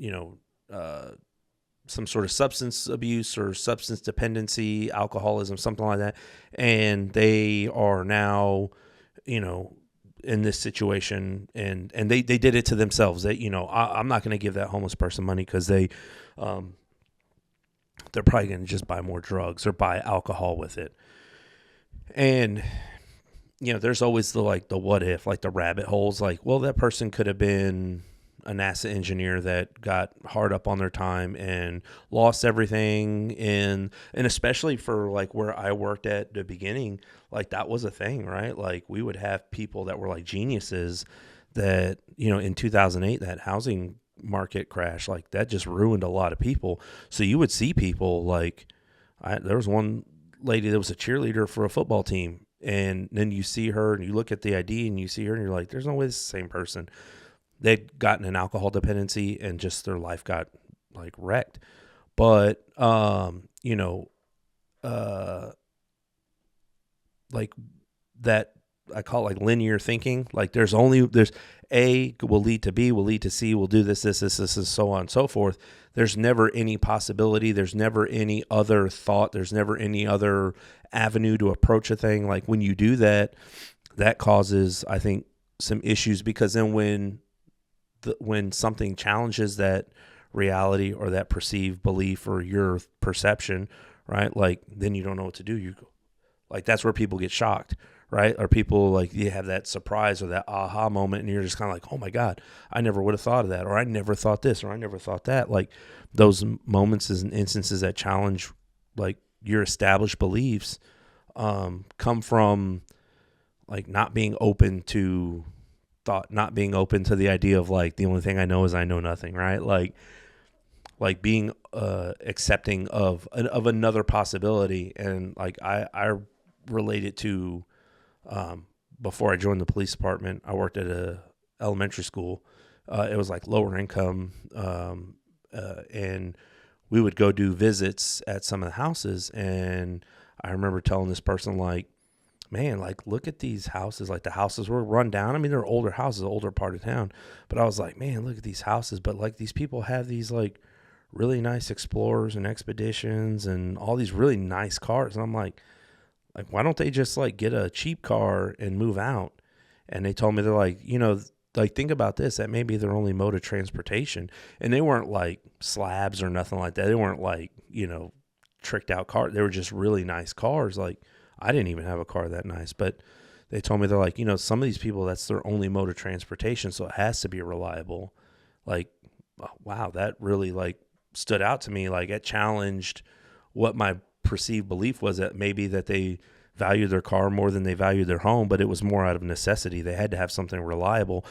Speaker 1: some sort of substance abuse or substance dependency, alcoholism, something like that. And they are now, in this situation, and they did it to themselves. That, I'm not going to give that homeless person money because they're probably going to just buy more drugs or buy alcohol with it. And, there's always the what if, like the rabbit holes, like, well, that person could have been a NASA engineer that got hard up on their time and lost everything. And especially for like where I worked at the beginning, like that was a thing, right? Like we would have people that were like geniuses that, in 2008, that housing market crash, like that just ruined a lot of people. So you would see people like, there was one lady that was a cheerleader for a football team. And then you see her and you look at the ID and you see her and you're like, there's no way it's the same person. They'd gotten an alcohol dependency and just their life got like wrecked. But, like that, I call it like linear thinking. Like there's A will lead to B, will lead to C, will do this, and so on and so forth. There's never any possibility. There's never any other thought. There's never any other avenue to approach a thing. Like when you do that, that causes, I think, some issues, because then when something challenges that reality or that perceived belief or your perception, right? Like then you don't know what to do. Like that's where people get shocked, right? Or people like, you have that surprise or that aha moment and you're just kind of like, oh my God, I never would have thought of that. Or I never thought this, or I never thought that. Like those moments and instances that challenge like your established beliefs come from like not being open to thought, not being open to the idea of like, the only thing I know is I know nothing, right? Like being accepting of another possibility. And like I relate it to before I joined the police department, I worked at a elementary school. It was like lower income, and we would go do visits at some of the houses. And I remember telling this person, like, man, like, look at these houses. Like the houses were run down. I mean, they're older houses, older part of town. But I was like, man, look at these houses. But like these people have these like really nice Explorers and Expeditions and all these really nice cars. And I'm like, why don't they just like get a cheap car and move out? And they told me, they're like, like, think about this, that may be their only mode of transportation. And they weren't like slabs or nothing like that. They weren't like, tricked out cars. They were just really nice cars. Like I didn't even have a car that nice, but they told me, they're like, some of these people, that's their only mode of transportation. So it has to be reliable. Like, wow, that really like stood out to me. Like it challenged what my perceived belief was that maybe that they valued their car more than they valued their home, but it was more out of necessity. They had to have something reliable.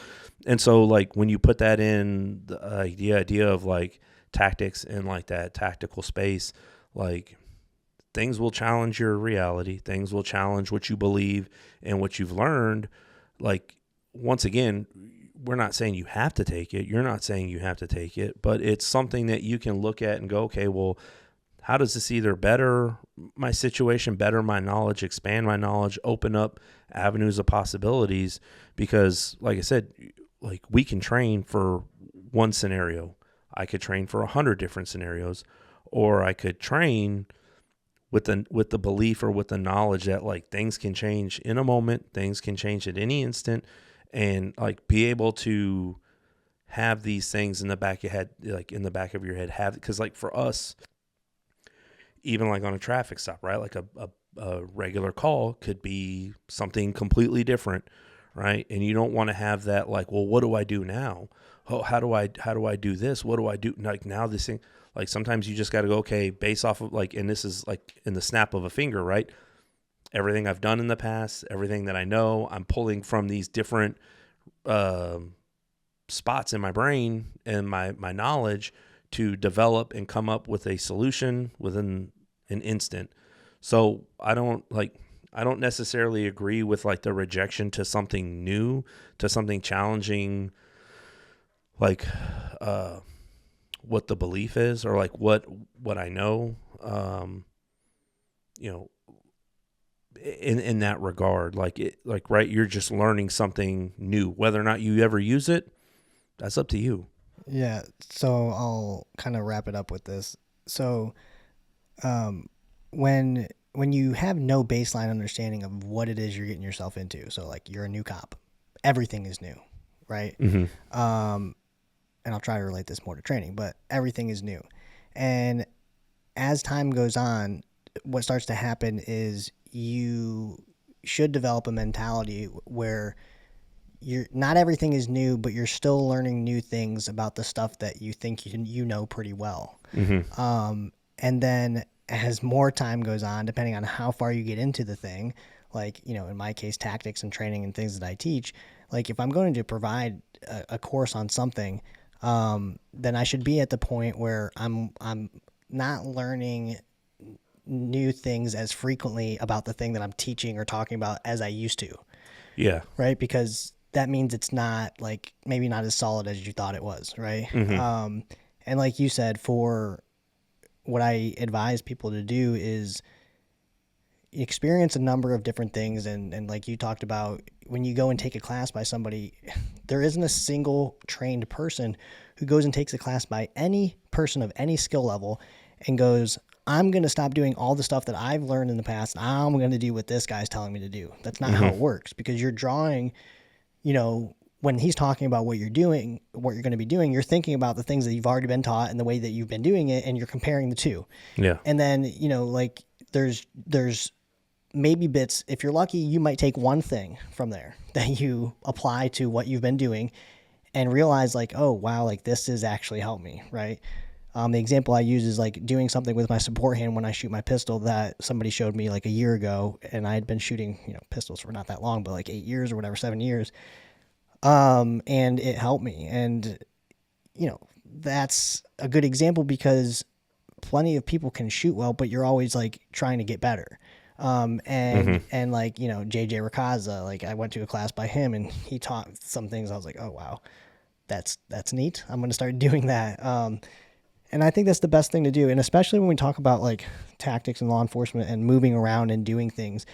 Speaker 1: And so like when you put that in the idea of like tactics in like that tactical space, like things will challenge your reality. Things will challenge what you believe and what you've learned. Like, once again, we're not saying you have to take it. You're not saying you have to take it, but it's something that you can look at and go, okay, well, how does this either better my situation, better my knowledge, expand my knowledge, open up avenues of possibilities? Because like I said, like we can train for one scenario. I could train for 100 different scenarios, or I could train with the belief or with the knowledge that like things can change in a moment, things can change at any instant, and like be able to have these things in the back of your head, like in the back of your head, because like for us, even like on a traffic stop, right? Like a regular call could be something completely different, right? And you don't want to have that like, well, what do I do now? Oh, how do I do this? What do I do? Like now this thing, like sometimes you just got to go, okay, based off of like, and this is like in the snap of a finger, right? Everything I've done in the past, everything that I know, I'm pulling from these different spots in my brain and my knowledge to develop and come up with a solution within an instant. So I don't necessarily agree with like the rejection to something new, to something challenging, like what the belief is, or like what I know, you know, in that regard, like right, you're just learning something new. Whether or not you ever use it, that's up to you.
Speaker 2: Yeah. So I'll kind of wrap it up with this. So, when you have no baseline understanding of what it is you're getting yourself into, so like you're a new cop, everything is new, right?
Speaker 1: Mm-hmm.
Speaker 2: And I'll try to relate this more to training, but everything is new. And as time goes on, what starts to happen is you should develop a mentality where not everything is new, but you're still learning new things about the stuff that you think you know pretty well.
Speaker 1: Mm-hmm.
Speaker 2: And then as more time goes on, depending on how far you get into the thing, like, you know, in my case, tactics and training and things that I teach, like if I'm going to provide a course on something, then I should be at the point where I'm not learning new things as frequently about the thing that I'm teaching or talking about as I used to.
Speaker 1: Yeah.
Speaker 2: Right. Because that means it's not like maybe not as solid as you thought it was. Right.
Speaker 1: Mm-hmm.
Speaker 2: And like you said, for what I advise people to do is experience a number of different things. And like you talked about, when you go and take a class by somebody, there isn't a single trained person who goes and takes a class by any person of any skill level and goes, I'm going to stop doing all the stuff that I've learned in the past. And I'm going to do what this guy's telling me to do. That's not how it works, because you're drawing, you know, when he's talking about what you're doing, what you're going to be doing, you're thinking about the things that you've already been taught and the way that you've been doing it, and you're comparing the two.
Speaker 1: Yeah.
Speaker 2: And then, you know, like there's maybe bits, if you're lucky, you might take one thing from there that you apply to what you've been doing and realize like, oh, wow, like this has actually helped me, right? The example I use is like doing something with my support hand when I shoot my pistol that somebody showed me like a year ago, and I had been shooting, you know, pistols for not that long, but like 8 years or whatever, 7 years. And it helped me. And, you know, that's a good example because plenty of people can shoot well, but you're always like trying to get better. And like, you know, JJ Rakaza, like I went to a class by him and he taught some things. I was like, oh, wow, that's neat. I'm going to start doing that. And I think that's the best thing to do. And especially when we talk about like tactics and law enforcement and moving around and doing things,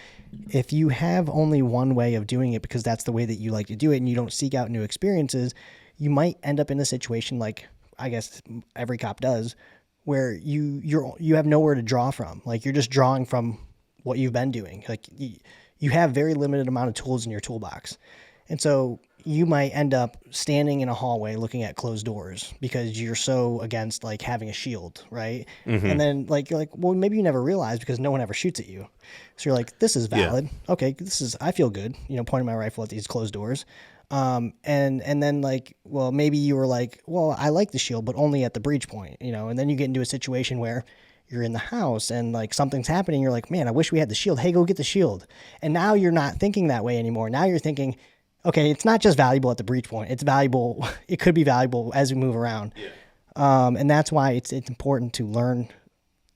Speaker 2: if you have only one way of doing it because that's the way that you like to do it and you don't seek out new experiences, you might end up in a situation like I guess every cop does, where you have nowhere to draw from. Like you're just drawing from what you've been doing. Like you have very limited amount of tools in your toolbox. And so you might end up standing in a hallway looking at closed doors because you're so against like having a shield, right? And then like you're like, well, maybe you never realized because no one ever shoots at you. So you're like, this is valid. Yeah. Okay, I feel good, you know, pointing my rifle at these closed doors. And then like, well, maybe you were like, well, I like the shield, but only at the breach point, you know, and then you get into a situation where you're in the house and like something's happening. You're like, man, I wish we had the shield. Hey, go get the shield. And now you're not thinking that way anymore. Now you're thinking, okay, it's not just valuable at the breach point. It's valuable. It could be valuable as we move around. Yeah. And that's why it's important to learn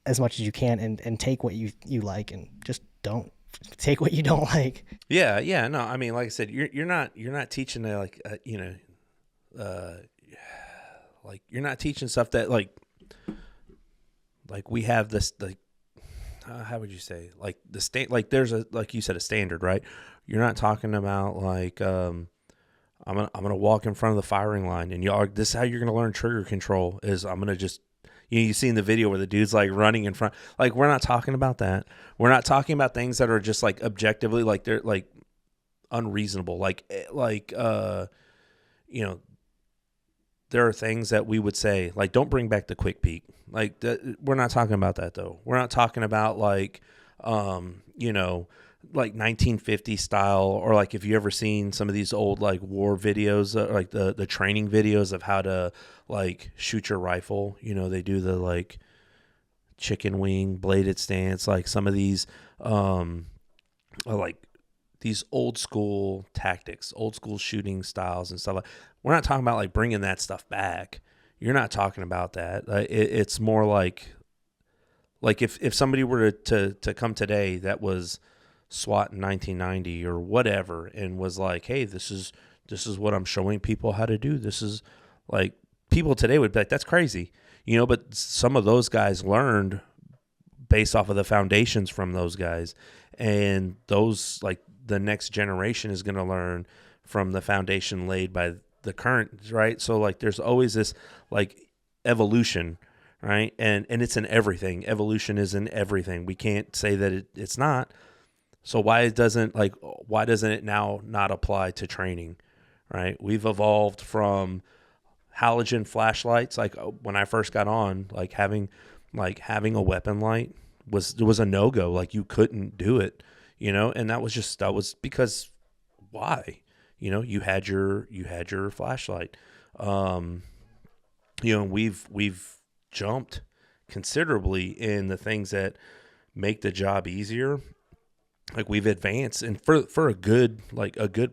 Speaker 2: as much as you can and take what you like and just don't take what you don't like.
Speaker 1: Yeah. Yeah. No, I mean, like I said, you're not teaching like, like you're not teaching stuff that like we have this, like, how would you say, like the like there's a, like you said, a standard, right? You're not talking about like, I'm gonna walk in front of the firing line and this is how you're gonna learn trigger control is I'm gonna just, you see in the video where the dude's like running in front, like we're not talking about that. We're not talking about things that are just like objectively, like they're like unreasonable. There are things that we would say, like, don't bring back the quick peek. Like, we're not talking about that, though. We're not talking about, like, like 1950 style, or like if you ever seen some of these old, like, war videos, like the training videos of how to, like, shoot your rifle. They do the, like, chicken wing bladed stance, like some of these, like, these old school tactics, old school shooting styles and stuff. We're not talking about like bringing that stuff back. You're not talking about that. It's more like if somebody were to come today that was SWAT in 1990 or whatever and was like, hey, this is what I'm showing people how to do. This is like, people today would be like, that's crazy, but some of those guys learned based off of the foundations from those guys, and those, like, the next generation is going to learn from the foundation laid by the current, right? So like there's always this like evolution, right? And it's in everything. Evolution is in everything. We can't say that it's not. So why doesn't it now not apply to training, right? We've evolved from halogen flashlights. Like when I first got on, like having a weapon light was a no-go. Like you couldn't do it. And that was because why? You had your flashlight. And we've jumped considerably in the things that make the job easier. Like we've advanced, and for a good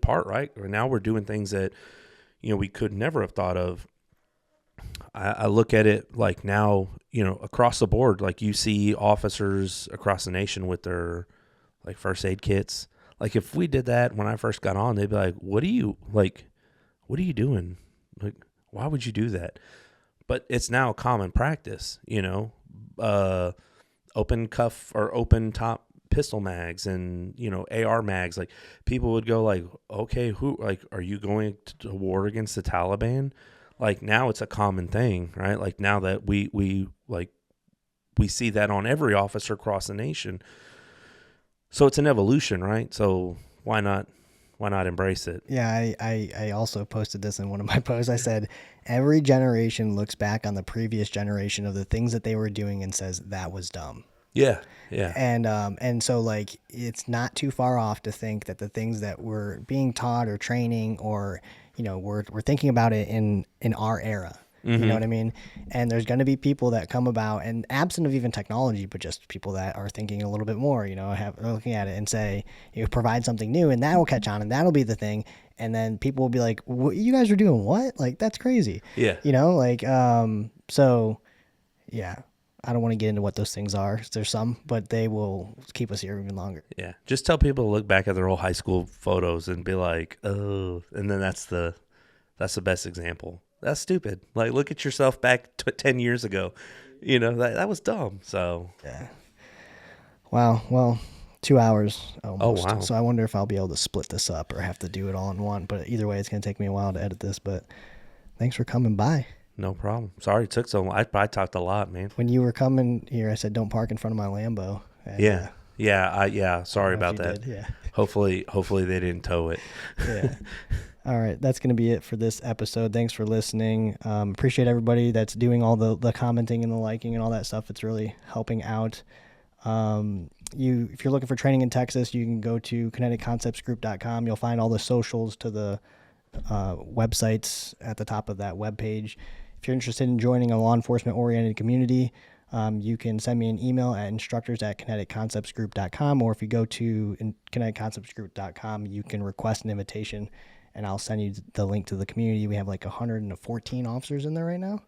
Speaker 1: part, right? Now we're doing things that, we could never have thought of. I look at it like now, across the board, like you see officers across the nation with their like first aid kits. Like if we did that when I first got on, they'd be like, what are you doing? Like, why would you do that? But it's now a common practice, open cuff or open top pistol mags and, AR mags. Like people would go like, okay, are you going to war against the Taliban? Like now it's a common thing, right? Like now that we see that on every officer across the nation. So it's an evolution, right? So why not embrace it?
Speaker 2: Yeah, I also posted this in one of my posts. I said, every generation looks back on the previous generation of the things that they were doing and says, that was dumb.
Speaker 1: Yeah, yeah.
Speaker 2: And so like it's not too far off to think that the things that we're being taught or training or, we're thinking about it in our era. Mm-hmm. You know what I mean? And there's going to be people that come about, and absent of even technology, but just people that are thinking a little bit more, looking at it and say, provide something new, and that will catch on, and that'll be the thing. And then people will be like, what, you guys are doing what? Like, that's crazy.
Speaker 1: Yeah.
Speaker 2: So yeah, I don't want to get into what those things are. There's some, but they will keep us here even longer.
Speaker 1: Yeah. Just tell people to look back at their old high school photos and be like, oh, and then that's the best example. That's stupid. Like, look at yourself back 10 years ago. That was dumb. So
Speaker 2: yeah. Wow. Well, 2 hours almost.
Speaker 1: Oh, wow.
Speaker 2: So I wonder if I'll be able to split this up or have to do it all in one. But either way, it's going to take me a while to edit this. But thanks for coming by.
Speaker 1: No problem. Sorry it took so long. I talked a lot, man.
Speaker 2: When you were coming here, I said, don't park in front of my Lambo. And,
Speaker 1: yeah. Yeah. Sorry about that.
Speaker 2: Did. Yeah.
Speaker 1: Hopefully they didn't tow it.
Speaker 2: Yeah. All right, that's going to be it for this episode. Thanks for listening. Appreciate everybody that's doing all the commenting and the liking and all that stuff. It's really helping out. If you're looking for training in Texas, you can go to kineticconceptsgroup.com. You'll find all the socials to the websites at the top of that webpage. If you're interested in joining a law enforcement-oriented community, You can send me an email at instructors@kineticconceptsgroup.com, or if you go to kineticconceptsgroup.com, you can request an invitation, and I'll send you the link to the community. We have like 114 officers in there right now.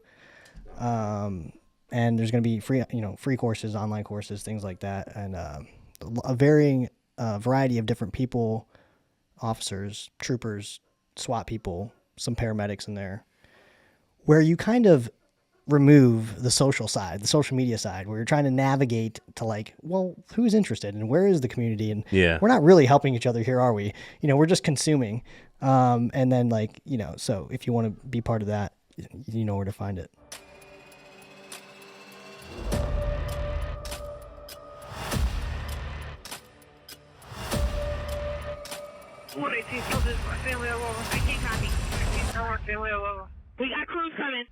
Speaker 2: And there's going to be free courses, online courses, things like that, and a varying variety of different people, officers, troopers, SWAT people, some paramedics in there, where you kind of remove the social side, the social media side, where you're trying to navigate to like, well, who's interested and where is the community? And we're not really helping each other here, are we? We're just consuming. And then so if you want to be part of that, you know where to find it.
Speaker 3: What 18 soldiers, my family all over. I can't copy. I want family all over. We got crews coming.